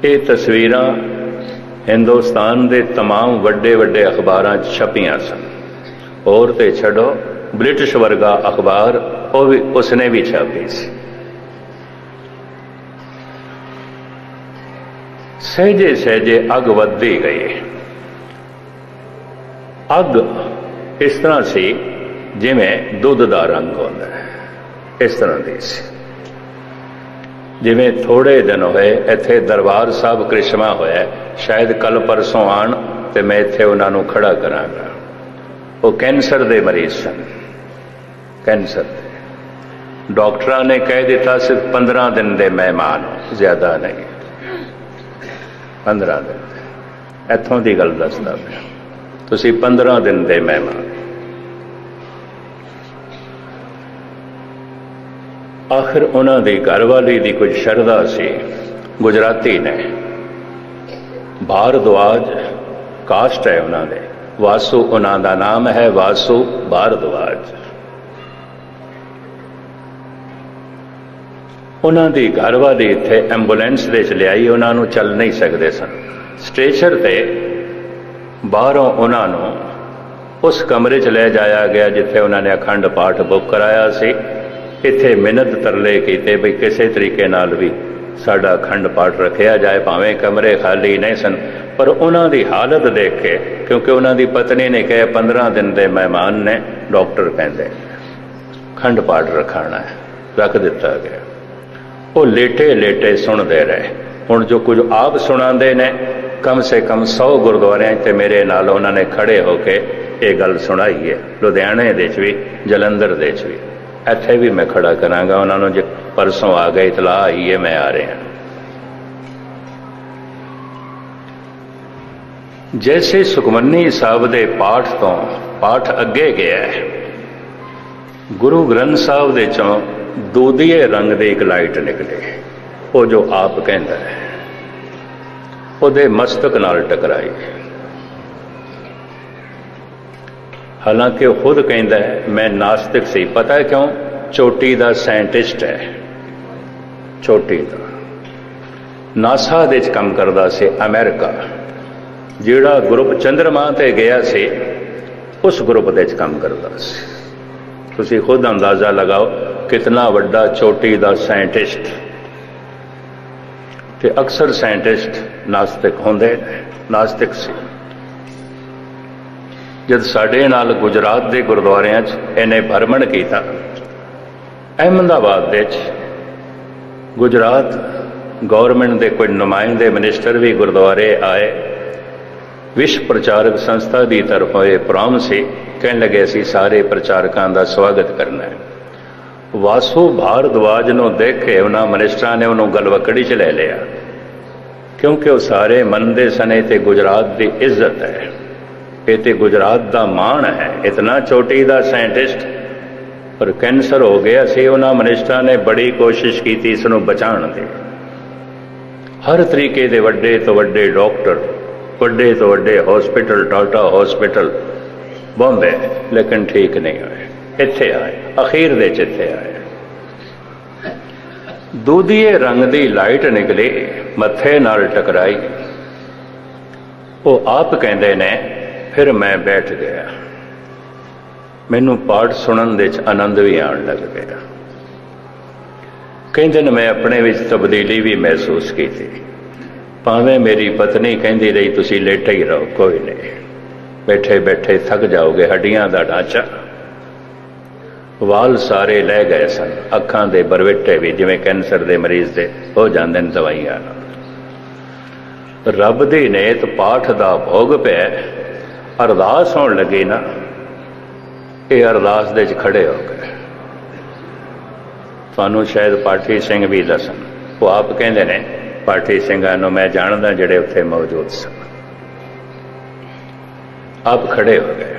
[SPEAKER 1] ये तस्वीरां हिंदुस्तान के तमाम वड्डे वड्डे अखबारां छपियां सन। और तो छड़ो ब्रिटिश वर्गा अखबार उसने भी छापी सी। सहजे सहजे अग वधदी गई। अग इस तरह सी जिमें दुध का रंग होता है, इस तरह की सी। जिमें थोड़े दिन होए इत्थे दरबार साहब करिश्मा होया, शायद कल परसों आन तो मैं इत्थे उन्होंने खड़ा करांगा। वो कैंसर के मरीज सन, कैंसर दे। डॉक्टर ने कह दिता सिर्फ 15 दिन के मेहमान हो, ज्यादा नहीं, 15 दिन। इत्थों की गल दसदा मैं, तुसीं 15 दिन के मेहमान। आखिर उन्होंने घरवाली की कुछ शरदा सी। गुजराती ने, भारद्वाज कास्ट है उन्होंने, वासु उन्होंने नाम है, वासु भारद्वाज। उन्होंने घरवाली इत्थे एंबुलेंस दे च लियाई, उन्होंने चल नहीं सकते सन। स्ट्रेचर ते बाहरों उन्होंने उस कमरे च ले जाया गया जिथे उन्होंने अखंड पाठ बुक कराया सी। इत्थे मिन्नत तरले कीते भी किसी तरीके नाल भी साडा अखंड पाठ रखा जाए, भावें कमरे खाली नहीं सन। पर उन्होंने हालत देख के, क्योंकि उन्होंने पत्नी ने कहा 15 दिन के मेहमान ने, डॉक्टर कहते अखंड पाठ रखाना है, रख दिता गया। वो लेटे लेटे सुनते रहे। हुण जो कुछ आप सुनाते ने, कम से कम 100 गुरुद्वारियां ते मेरे नाल उन्होंने खड़े होके ये गल सुनाई है। लुधियाने दे भी, जलंधर दे भी, इत्थे भी मैं खड़ा करांगा। उन्होंने जो परसों आ गए, इतला आई है, मैं आ रहा। जैसे सुखमनी साहब दे पाठ तो पाठ अगे गया है, गुरु ग्रंथ साहब दे चों दूधिए रंग दे एक लाइट निकले। वो जो आप कहता है, उहदे मस्तक नाल टकराई। हालांकि वह खुद कहता है मैं नास्तिक सी। पता है क्यों? चोटी का साइंटिस्ट है, चोटी का नासा दे च काम करता से अमेरिका जिहड़ा ग्रुप चंद्रमा ते गया से उस ग्रुप दे च काम करता से। तुसीं खुद अंदाजा लगाओ कितना वड्डा चोटी का साइंटिस्ट। ते अक्सर साइंटिस्ट नास्तिक होंदे नास्तिक सी। जद साडे नाल गुजरात के गुरुद्वारियां च इन्हें भ्रमण किया अहमदाबाद दे च गुजरात गौरमेंट के कोई नुमाइंदे मिनिस्टर भी गुरुद्वारे आए। विश्व प्रचारक संस्था की तरफों ये प्रोग्राम से कहने लगे असी सारे प्रचारकों का स्वागत करना है। वासु भारद्वाज नूं देख के उन्होंने मिनिस्टरां ने उन्होंने गलवकड़ी च ले लिया क्योंकि वह सारे मनते सने ते गुजरात की इज्जत है, ये तो गुजरात का मान है। इतना चोटी का साइंटिस्ट पर कैंसर हो गया सी। उन्होंने मिनिस्टरां ने बड़ी कोशिश की इसनूं बचाने की। हर तरीके के वड्डे तो वड्डे डॉक्टर वड्डे तो वड्डे हॉस्पिटल टाटा हॉस्पिटल बॉम्बे लेकिन ठीक नहीं होए। इत्थे आए अखीर दे इत्थे आए। दूधिए रंग की लाइट निकली मत्थे नाल टकराई। वो आप कहते ने फिर मैं बैठ गया। मैनू पाठ सुनन दे आनंद भी आन लग गया। कहते ने मैं अपने विच तब्दीली भी महसूस की थी। भावें मेरी पत्नी कहती रही तुसी लेटे ही रहो कोई नहीं, बैठे बैठे थक जाओगे, हड्डियां का ढांचा। वाल सारे लै गए सन, अखां दे बरवेटे भी जिवें कैंसर के मरीज दे हो जाते हैं दवाइयां। रब दी नेत पाठ का भोग पे अरदास होण लगी ना, ये अरदास दे च खड़े हो गए। तुहानूं शायद पाठी सिंह भी दसन, वो आप कहते ने पाठी सिंघां नूं मैं जानदा जिहड़े उत्थे मौजूद सन। आप खड़े हो गए।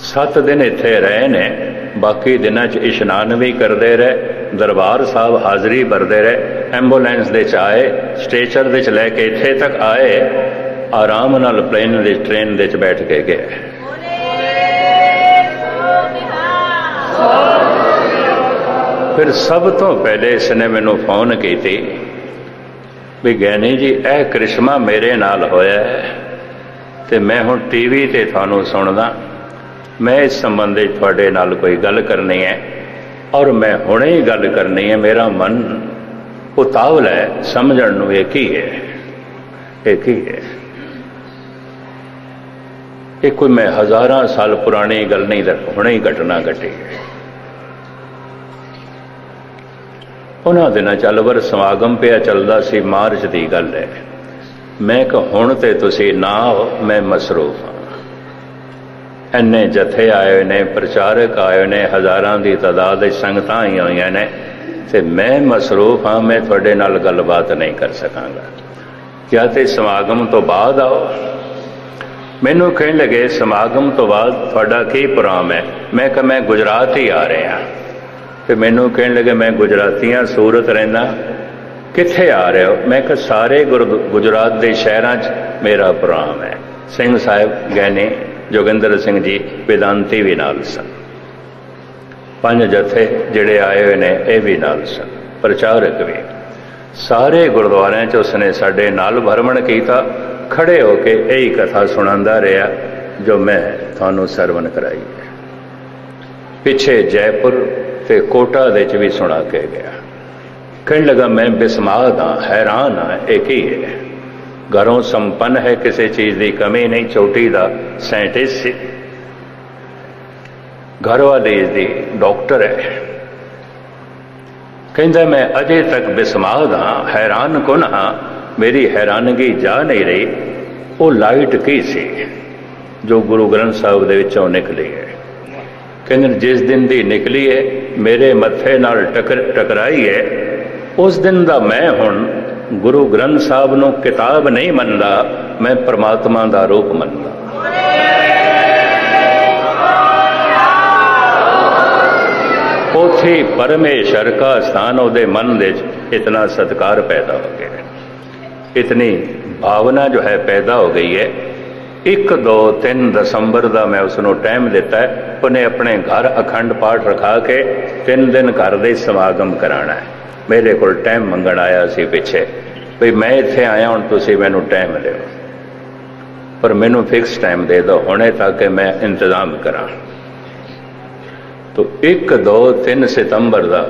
[SPEAKER 1] 7 दिन इत्थे रहे ने, बाकी दिनों च इशनान भी करते रहे, दरबार साहब हाज़री भरते रहे, एंबूलेंस दे च आए, स्ट्रेचर दे च लैके इत्थे तक आए, आराम नाल प्लेन दे ट्रेन दे च बैठ के गए। फिर सब तो पहले इसने मैनू फोन की थी भी गैनी जी यह करिश्मा मेरे नाल होया है ते मैं हुण टीवी ते थानू सुनदा, मैं इस संबंध थोड़े नाल कोई गल करनी है और मैं हुणे ही गल करनी है। मेरा मन उतावल है समझण नूं एक ही है, एक ही है। ये कोई मैं हज़ारां साल पुरानी गल नहीं दस, हुणे ही घटना घटी है। उन्होंने दिनों चलवर समागम पिया चलता सी, मार्च की गल है। मैं कहा हुण ते तुसी ना हो, मैं मसरूफ हाँ। इन्ने जथे आए ने, प्रचारक आए ने, हज़ारां की तादाद संगत आई हुई ने, ते मैं मसरूफ हाँ, मैं थोड़े नाल गलबात नहीं कर सकांगा। या तो समागम तो बाद आओ। मैनू कहने लगे समागम तो बाद थोड़ा की प्रोग्राम है? मैं कहा मैं गुजरात ही आ रहा। तो मैनू कहने लगे मैं गुजरातियां सूरत रहना, कित्थे आ रहे हो? मैं कहा सारे गुजरात के शहरों मेरा प्रोग्राम है। सिंह साहब गैनी जोगिंदर सिंह जी वेदांती भी नाल सन, 5 जथे जिहड़े आए हुए ने ये भी नाल सन, प्रचारक भी। सारे गुरुद्वारियां च उसने साडे नाल भ्रमण किया, खड़े होके यही कथा सुनांदा रहा जो मैं थानू सरवण कराई है। पिछे जयपुर ते कोटा दे च भी सुना के गया। कहने लगा मैं बिस्माद हाँ, हैरान हाँ, एक ही है। घरों संपन्न है, किसी चीज की कमी नहीं, चोटी का साइंटिस्ट सी, घर वाली दी डॉक्टर है। कहता मैं अजे तक बिस्माद हाँ, हैरान कुन हाँ, मेरी हैरानगी जा नहीं रही। वो लाइट की सी जो गुरु ग्रंथ साहब दे विचों निकली है। कहते जिस दिन दी निकली है मेरे मत्थे नाल टकराई है, उस दिन दा मैं हुण गुरु ग्रंथ साहब नूं किताब नहीं मनदा, मैं परमात्मा दा रूप मनदा। उथे परमेश्वर का स्थान उहदे मन दे इतना सत्कार पैदा हो गया, इतनी भावना जो है पैदा हो गई है। 1, 2, 3 दिसंबर का मैं उसनों टाइम दिता है, उन्हें अपने घर अखंड पाठ रखा के 3 दिन घर दे समागम कराना है। मेरे को टाइम मंगण आया सी पिछे भी मैं इत्थे आया हुण तुसीं मैनूं टाइम दिओ, पर मैनूं फिक्स टाइम दे दो हुणे ताकि मैं इंतजाम करा। तो 1, 2, 3 सितंबर का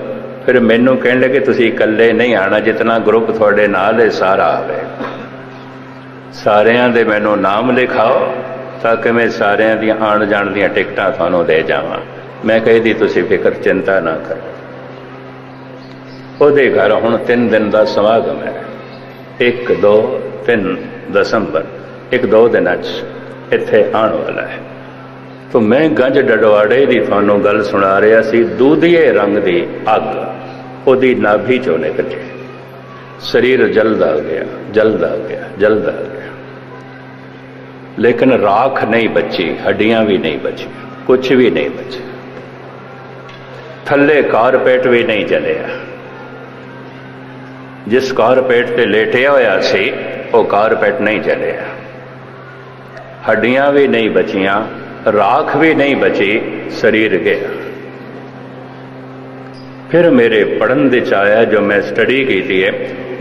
[SPEAKER 1] फिर मैनू कहन लगे तुसीं इकल्ले नहीं आना, जितना ग्रुप थोड़े नाल है सारा आवे, सारियां दे मैनू नाम लिखाओ ताकि मैं सारियां दी आण जाण दी टिकटां तुहानूं दे जावां। मैं कही दी तुसीं फिक्र चिंता ना करो। ਉਹਦੇ घर हुण 3 दिन का समागम है, 1, 2, 3 दिसंबर 1-2 दिन इत्थे आने वाला है। तो मैं गंज डडवाड़े की थानू गल सुना रहा सी। दूधिए रंग की अग उहदी नाभि चों निकली, शरीर जलदा गया जलदा गया जलदा गया, लेकिन राख नहीं बची, हड्डियां भी नहीं बची, कुछ भी नहीं बचा, थल्ले कारपेट भी नहीं जलिया। जिस कारपेट ते लेटिया होया सी वो कारपेट नहीं जलिया, हड्डियां भी नहीं बचियां, राख भी नहीं बची, शरीर गया। फिर मेरे पढ़न दे आया जो मैं स्टडी की थी है,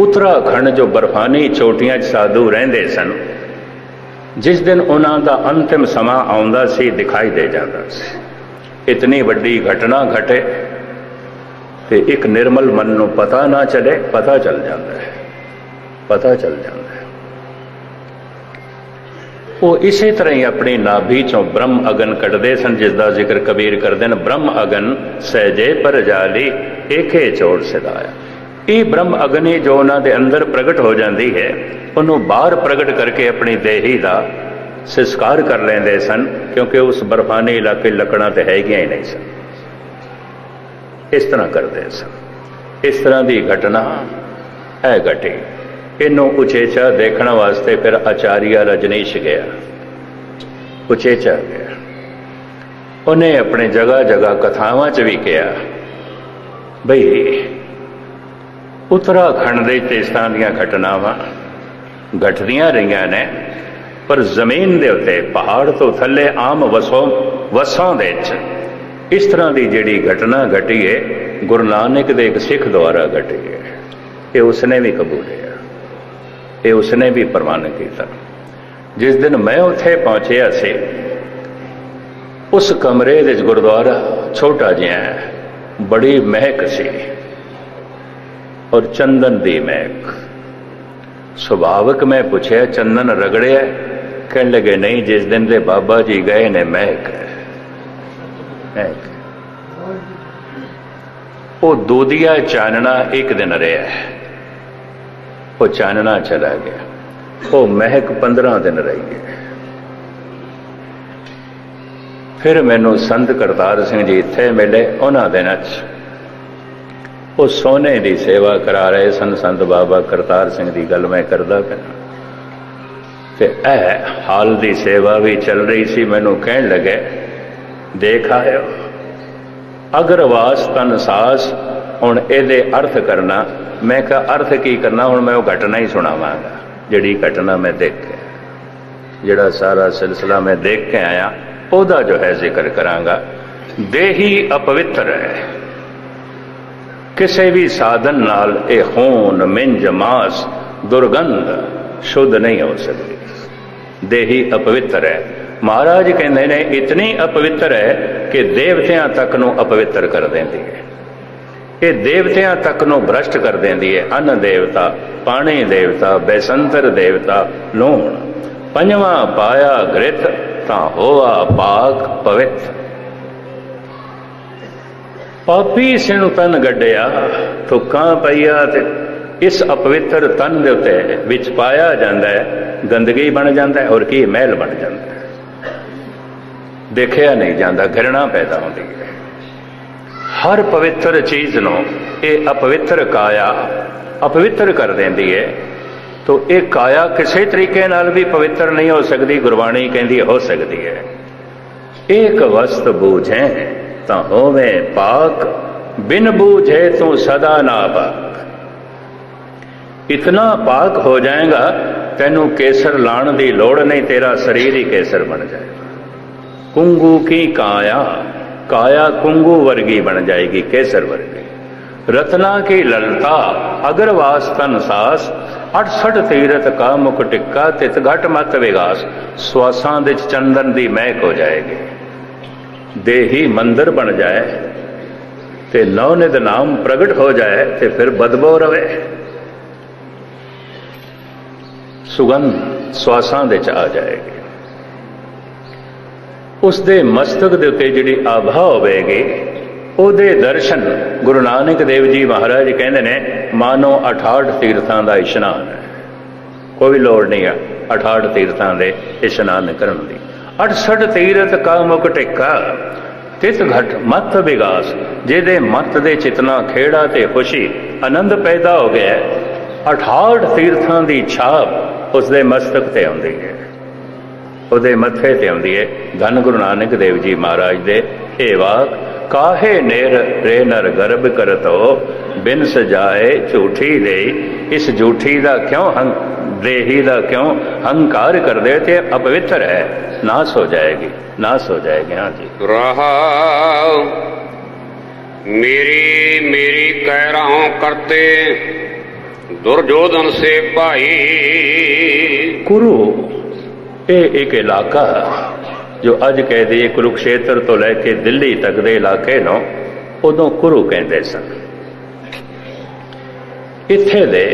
[SPEAKER 1] उत्तराखंड जो बर्फानी चोटियां साधु रहंदे सन, जिस दिन उन्हां दा अंतिम समा आउंदा सी दिखाई दे जाता सी। इतनी वड्डी घटना घटे ते एक निर्मल मन नूं पता ना चले, पता चल जाता है, पता चल जाता है। वो इसी तरह ही अपनी नाभि चों ब्रह्म अगन कटदे सन, जिसका जिक्र कबीर करते हैं, ब्रह्म अगन सहजे पर जाली एके चोट सिधाया। ये ब्रह्म अग्नि जो उन्होंने अंदर प्रगट हो जाती है, उन्होंने बाहर प्रगट करके अपनी देही का संस्कार कर लेंदे सन, क्योंकि उस बर्फानी इलाके लकड़ा तो है ही नहीं सन। इस तरह करते सन। इस तरह की घटना है घटी। इनू उचेचा देखने वास्ते फिर आचार्य रजनीश गया, उचेचा गया। उन्हें अपने जगह जगह कथावां च भी कहा बई उत्तराखंड के इस तरह दी घटनावां घटदियां रही ने, पर जमीन के उत्ते पहाड़ तो थले आम वसों दे इस तरह की जिहड़ी घटना घटी है, गुरु नानक दे एक सिख द्वारा घटी है। ये उसने भी कबूलिया, ये उसने भी प्रमाण किया। जिस दिन मैं उत्थे पहुंचया से, उस कमरे दे गुरुद्वारा छोटा जिहा है, बड़ी महक सी और चंदन दी महक। सुभाविक मैं पूछया चंदन रगड़िया? कहने लगे नहीं, जिस दिन दे बाबा जी गए ने महक है, महक। वो दूधिया चानना एक दिन रहा है, वो चानना चला गया, वो महक 15 दिन रही है। फिर मैनू संत करतार सिंह जी इत्थे मिले। उन्होंने दिनों वो सोने की सेवा करा रहे सन। संत बाबा करतार सिंह की गल मैं करदा पिया ते हाल की सेवा भी चल रही सी। मैनू कहन लगे देख आयो अगरवास तन सास, हुण इहदे अर्थ करना। मैं कहा अर्थ की करना? हुण मैं वो घटना ही सुनावांगा जिहड़ी घटना मैं देख के, जिहड़ा सारा सिलसिला मैं देख के आया, ओदा जो है जिक्र करांगा। देही अपवित्र है, किसी भी साधन नाल ये खून मिंज मास दुर्गंध शुद्ध नहीं हो सकती। देही अपवित्र है। महाराज कहते ने इतनी अपवित्र है कि देवतियां तक नू अपवित्र कर देती है। ये देवतियां तक नू भ्रष्ट कर देती है। अन्न देवता, पानी देवता, बैसंतर देवता, लूण, पंजवा पाया घृत तां होआ पाक पवित्र। पापी सिणु तन गड्डिया थुक्कां पईया ते इस अपवित्र तन दे उत्ते विच पाया जाता है गंदगी बन जाता है और की मैल बन जाता है। देखिया नहीं जाता, घृणा पैदा होती है। हर पवित्र चीज नूं ये अपवित्र काया अपवित्र कर देती है। तो ये काया किसी तरीके नाल भी पवित्र नहीं हो सकती। गुरबाणी कहती हो सकती है। एक वस्त बूझे तां होवे पाक, बिन बूझे तू सदा ना पाक। इतना पाक हो जाएगा तेनू केसर लाण की लोड़ नहीं, तेरा शरीर ही केसर बन जाएगा। कुंगू की काया, काया कुंगू वर्गी बन जाएगी, केसर वर्गी। रत्ना की ललता अगरवास तन सास 68 तीरथ का मुख टिक्का तित घट मत विगास। श्वासां दे चंदन दी महक हो जाएगी, देही मंदिर बन जाए ते नौ नित नाम प्रगट हो जाए ते फिर बदबो रवे। सुगंध श्वासां दे च आ जाएगी। उसदे मस्तक दे उत्ते जिहड़ी आभा होवेगी ਉਹਦੇ दर्शन गुरु नानक देव जी महाराज कहते ने मानो 68 तीर्थां दा इशनान है। कोई लोड़ नहीं है 68 तीर्थां दे इशनान करन दी। 68 तीर्थ का मुख टिक्का तित घट मत विगास। जिहदे मत दे चितना खेड़ा ते खुशी आनंद पैदा हो गया, 68 तीर्थां दी छाप उसदे मस्तक ते आउंदी है, ਉਹਦੇ ਮੱਥੇ ਤੇ ਆਉਂਦੀ ਹੈ। ਧੰਨ ਗੁਰੂ ਨਾਨਕ ਦੇਵ ਜੀ ਮਹਾਰਾਜ ਦੇ ਇਹ ਵਾਕ ਕਾਹੇ ਨੇਰ ਰੇ ਨਰ ਗਰਭ ਕਰਤੋ ਬਿਨ ਸਜਾਏ ਝੂਠੀ ਦੇ। ਇਸ ਝੂਠੀ ਦਾ ਕਿਉਂ ਦੇਹੀ ਦਾ ਕਿਉਂ ਹੰਕਾਰ ਕਰਦੇ ਤੇ ਅਪਵਿੱਤਰ ਹੈ, ਨਾਸ ਹੋ ਜਾਏਗੀ, ਨਾਸ ਹੋ ਜਾਏਗੀ। हाँ जी।
[SPEAKER 2] रहा मेरी मेरी कह रहा हूं करते दुर्योधन से भाई।
[SPEAKER 1] कुरु ये एक इलाका जो अज कह दिए कुरुक्षेत्र तो लैके दिल्ली तक दे इलाके नो उदों कुरु कहते सन। इत्थे दे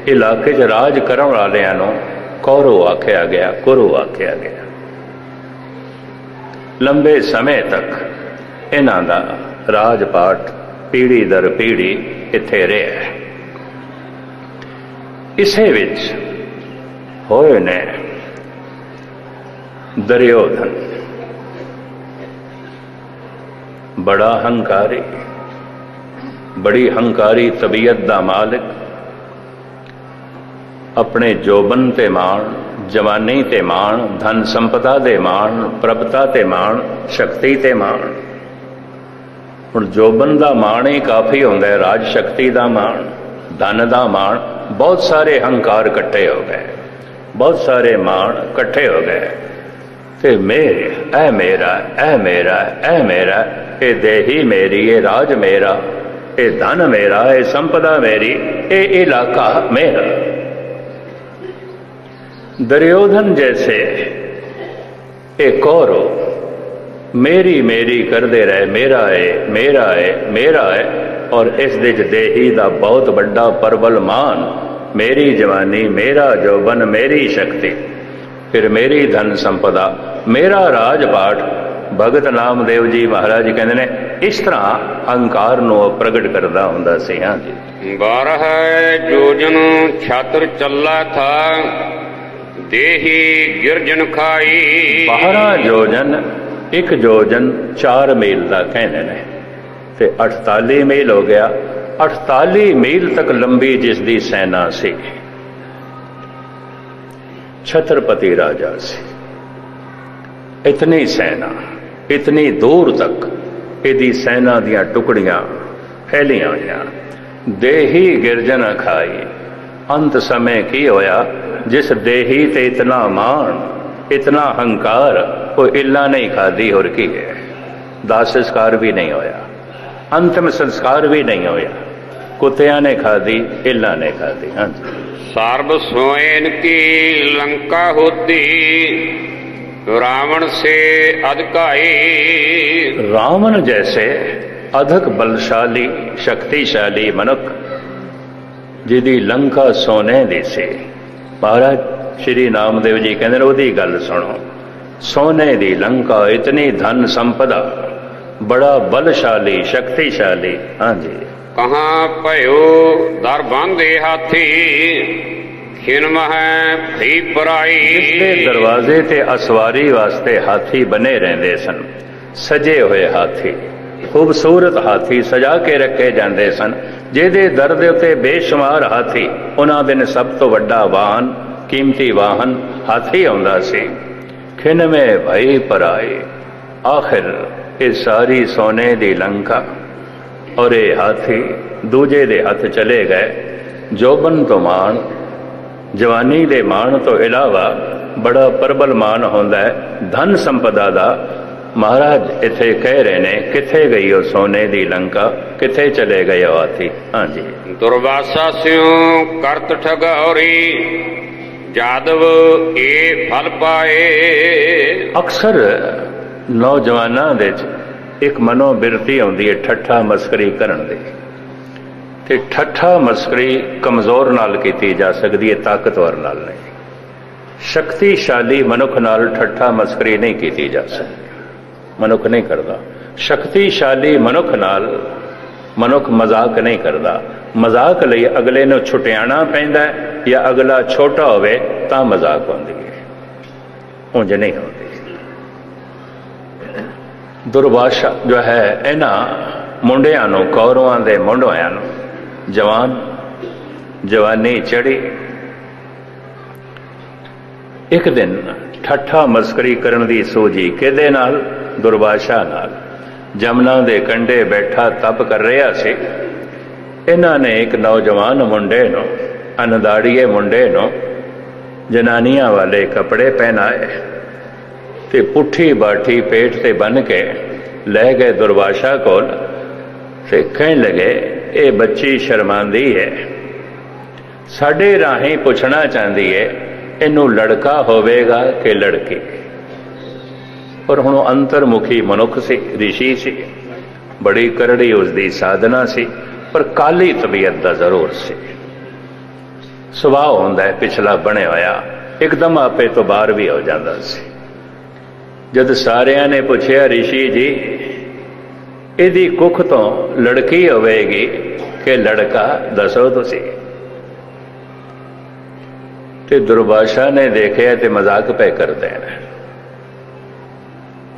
[SPEAKER 1] इलाके च राज करन वालियां नूं कौरव आख्या गया, कुरु आख्या गया। लंबे समय तक इन्हां दा राजपाट पीढ़ी दर पीढ़ी इत्थे रहा। इसे विच होए ने दुर्योधन, बड़ा हंकारी, बड़ी हंकारी तबीयत दा मालिक, अपने जोबन ते मान, जवानी ते मान, धन संपदा दे मान, प्रभता ते मान, शक्ति ते मान। हुण जोबन दा मान ही काफ़ी हुंदा है, राज शक्ति दा मान, धन दा मान, बहुत सारे हंकार इकट्ठे हो गए, बहुत सारे मान इकट्ठे हो गए। ते मेरे ऐ मेरा ऐ मेरा ऐ मेरा, ये देही मेरी, ये राज मेरा, ये धन मेरा, ये संपदा मेरी, ये इलाका मेरा। दुर्योधन जैसे एक कौरव मेरी मेरी करते रहे, मेरा है मेरा है मेरा है, और इस दिच देही दा बहुत बड़ा परबल मान, मेरी जवानी, मेरा जोबन, मेरी शक्ति, फिर मेरी धन संपदा, मेरा राजपाट। भगत नामदेव जी महाराज कहते ने इस तरह अहंकार नूं प्रगट करदा हुंदा सी। हाँ जी।
[SPEAKER 2] 12 जोजन छात्र चला था देही गिरजन खाई।
[SPEAKER 1] 12 जोजन, एक जोजन 4 मील का कहने ने, ते 48 मील हो गया। 48 मील तक लंबी जिसकी सेना सी, छत्रपति राजा से। इतनी सेना, इतनी दूर तक यदी सेना दियां टुकड़ियां फैलियां हुई। देही गिरजन खाई। अंत समय की होया, जिस देही ते इतना मान, इतना हंकार, वो इल्ला नहीं खादी और की है। दाह संस्कार भी नहीं होया, अंतिम संस्कार भी नहीं होया, कुत्तियां ने खादी, इल्ला ने खादी। हाँ जी।
[SPEAKER 2] सर्व स्वयं की लंका होती रावण से अधिकाई।
[SPEAKER 1] रावण जैसे अधिक बलशाली शक्तिशाली मनुख जिहदी लंका सोने दी सी। महाराज श्री नामदेव जी कहते हैं ओदी गल सुनो, सोने दी लंका, इतनी धन संपदा, बड़ा बलशाली शक्तिशाली। हाँ जी।
[SPEAKER 2] कहाँ भयो दर बांधे हाथी खिन है फी पराई।
[SPEAKER 1] इसके दरवाजे ते असवारी वास्ते हाथी बने रहंदे सन, सजे हुए हाथी, खूबसूरत हाथी सजा के रखे जाते सन, जिहदे दर दे उत्ते बेशुमार हाथी। उन्हां दे सब तो वड्डा वाहन, कीमती वाहन हाथी आउंदा सी। खिन में भई पराई। आखिर ये सारी सोने दी लंका और ये हाथी दूजे दे हथ चले गए। जोबन तो मान, जवानी दे मान तो इलावा बड़ा प्रबल मान होंदा है धन संपदा दा, महाराज इत्थे कह रहे ने किथे गई हो सोने दी लंका, किथे चले गए हो हाथी। हाँ जी।
[SPEAKER 2] दुर्वासा स्यों करत ठगौरी जादव ए फल पाए।
[SPEAKER 1] अक्सर नौजवानां दे एक मनोबिरती आउंदी है ठट्ठा मस्करी करन दी, ते ठट्ठा मस्करी कमजोर नाल कीती जा सकदी है, ताकतवर नाल नहीं। शक्तिशाली मनुख नाल ठट्ठा मस्करी नहीं कीती जा सकती, मनुख नहीं करता। शक्तिशाली मनुख नाल मनुख मजाक नहीं करता। मजाक लई अगले नूं छुटियाना पैंदा है, या अगला छोटा होवे तां मजाक होंदी है, उंज नहीं होती। दुर्भाषा जो है इन्हां मुंडियां नूं, कौरवां दे मुंडियां नूं जवानी चढ़ी। एक दिन ठट्ठा मस्करी करन दी सूझी किहदे नाल? दुर्भाषा नाल। जमुना दे कंढे बैठा तप कर रहा सी। इन्हां ने एक नौजवान मुंडे नूं, अनदाड़िए मुंडे नूं जनानियां वाले कपड़े पहनाए ते पुठी बाठी पेट ते बन के लै गए दुर्भाषा कोल ते कहण लगे ये बच्ची शर्मांदी है, साडे राहीं पुछना चाहती है इनू लड़का होवेगा कि लड़की। पर हुण अंतरमुखी मनुख सी, ऋषि सी, बड़ी करड़ी उसकी साधना सी, पर काली तबीयत का जरूर सी। सुभाव होंदा है पिछला बने होया, एकदम आपे तो बाहर भी हो जाता सी। जद सारिया ने पूछया ऋषि जी इहदी कुख तो लड़की होवेगी कि लड़का, दसो तुसी। ते दुर्भाषा ने देखिया ते मजाक पे करते हैं,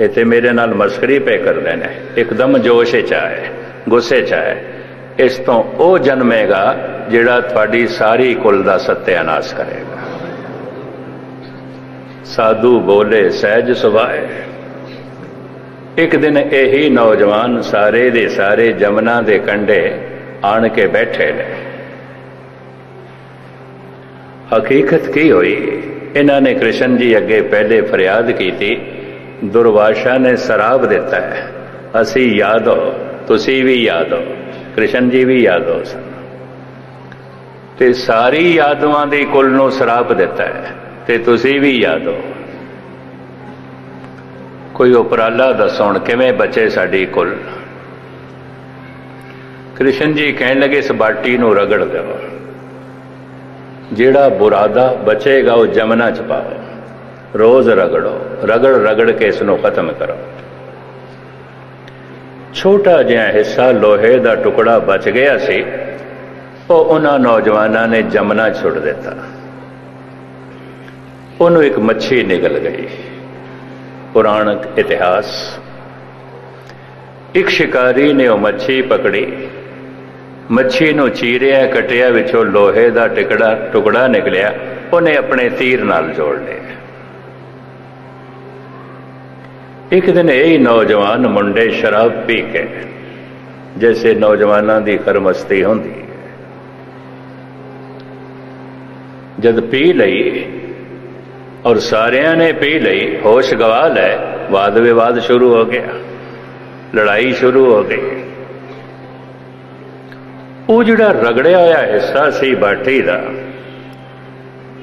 [SPEAKER 1] इतने मेरे नाल मस्करी पे कर देने। एकदम जोश च आए, गुस्से च आए, इस तो ओ जन्मेगा जिहड़ा तुहाडी सारी कुल दा सत्यानाश करेगा। साधु बोले सहज सुभाए। एक दिन यही नौजवान सारे दे सारे जमुना दे कंढे आन के बैठे ने। हकीकत की हुई, इन्हों ने कृष्ण जी अगे पहले फरियाद की थी, दुर्वासा ने शराब दिता है, असी याद हो, तुसी भी याद हो, कृष्ण जी भी याद हो सन, ते सारी यादवां दी कुल नूं शराब दिता है ते तुसी भी याद हो। कोई उपराला दसो हुण किवें बचे साडी कुल। कृष्ण जी कहण लगे इस बाटी नूं रगड़ देवो, जिहड़ा बुरादा बचेगा वो जमुना च पाओ, रोज रगड़ो, रगड़ रगड़ के इसनूं खत्म करो। छोटा जिहा हिस्सा लोहे का टुकड़ा बच गया सी, वो उन्हां नौजवानों ने जमुना छुड़ दिता। उन्हों एक मच्छी निकल गई। पुराणक इतिहास, एक शिकारी ने वो मच्छी पकड़ी, मच्छी नूं चीरिया कटिया, विचों लोहे का टुकड़ा निकलिया, उन्हें अपने तीर नाल जोड़ लिया। एक दिन यही नौजवान मुंडे शराब पी के, जैसे नौजवानों की खरमस्ती होंदी, जद पी लई और सारिया ने पी लई, होश गवा लै, वाद विवाद शुरू हो गया, लड़ाई शुरू हो गई। वो जिहड़ा रगड़िया होया हिस्सा सी बाटी का,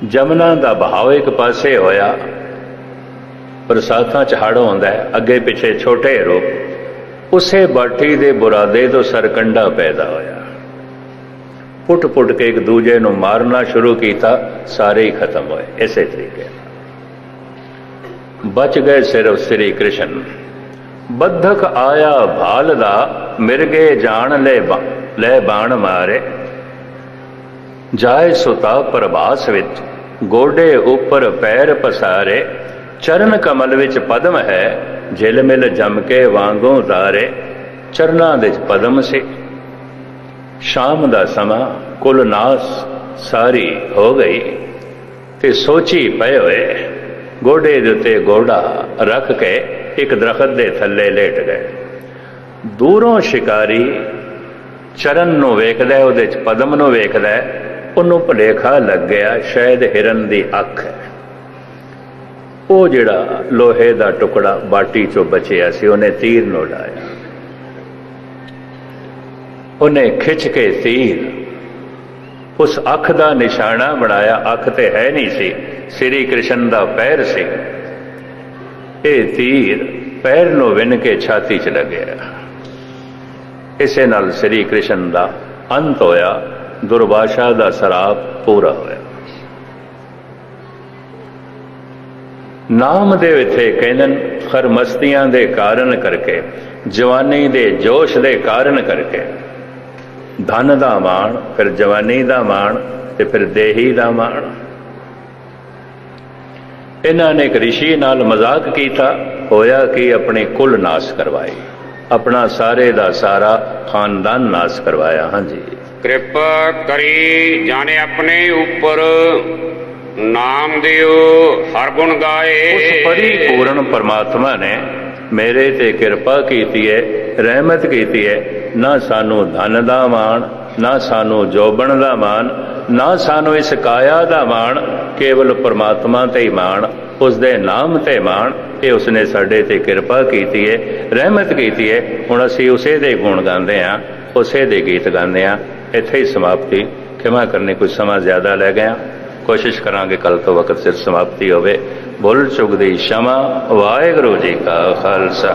[SPEAKER 1] जमुना का बहाव एक पासे होया, बरसातां च हड़ होंदा है, अगे पिछे छोटे रूप, उसे बाटी दे बुरादे तो सरकंडा पैदा होया। पुट पुट के एक दूजे नूं मारना शुरू किया, सारे ही खत्म होए। इसे तरीके बच गए सिर्फ श्री कृष्ण। बद्धक आया भाल दा, मिर्गे जान ले बाण मारे, जाए सुता प्रभास विच, गोडे ऊपर पैर पसारे, चरण कमल विच पद्म है, झिलमिल जम के वांगों तारे, चरना दे पद्म से। शाम दा समा, कुल नास सारी हो गई, ते सोची पे होए, गोडे दे उत्ते गोडा रख के एक दरखत दे थल्ले लेट गए। दूरों शिकारी चरण नूं वेखदा है, उहदे च पद्म नूं वेखदा है, उन्होंने भुलेखा लग गया शायद हिरन दी अख है। वो जिहड़ा लोहे का टुकड़ा बाटी चो बचिया सी उन्हें तीर न उड़ाया। उन्हें खिंच के तीर उस अख का निशाना बनाया। अख तो है नहीं सी, श्री कृष्ण का पैर सी। ये तीर पैर नूं विन के छाती च लग्या। इसे नाल श्री कृष्ण का अंत होया, दुर्वासा का सराप पूरा होया। नाम दे इत्थे कहन हर मस्तियां दे कारण करके, जवानी दे जोश दे कारण करके, धन दा माण, फिर जवानी दा माण, ते फिर देही दा माण। इन्हां ने एक ऋषि नाल मजाक कीता, होया कि अपने कुल नाश करवाई, अपना सारे दा सारा खानदान नाश करवाया। हाँ जी।
[SPEAKER 2] कृपा करी जाने अपने ऊपर, नाम दियो हर गुण गाए।
[SPEAKER 1] उस परिपूर्ण परमात्मा ने मेरे ते कृपा कीती है, रहमत कीती है। ना सानू धन दा माण, ना सानू जोबन दा मान, ना सानू इस काया दा माण, केवल परमात्मा ते ही माण, उसदे नाम ते माण। ये उसने साडे ते कृपा कीती है, रहमत कीती है। हुण असीं उसे दे गुण गांदे हां, उसे दे गीत गांदे हां। इत्थे ही समाप्ति। क्षमा करनी, कुछ समा ज्यादा लै गया, कोशिश करांगे कल तो वक्त सिर समाप्ति होवे। भुल चुक दी क्षमा। वाहिगुरू जी का खालसा।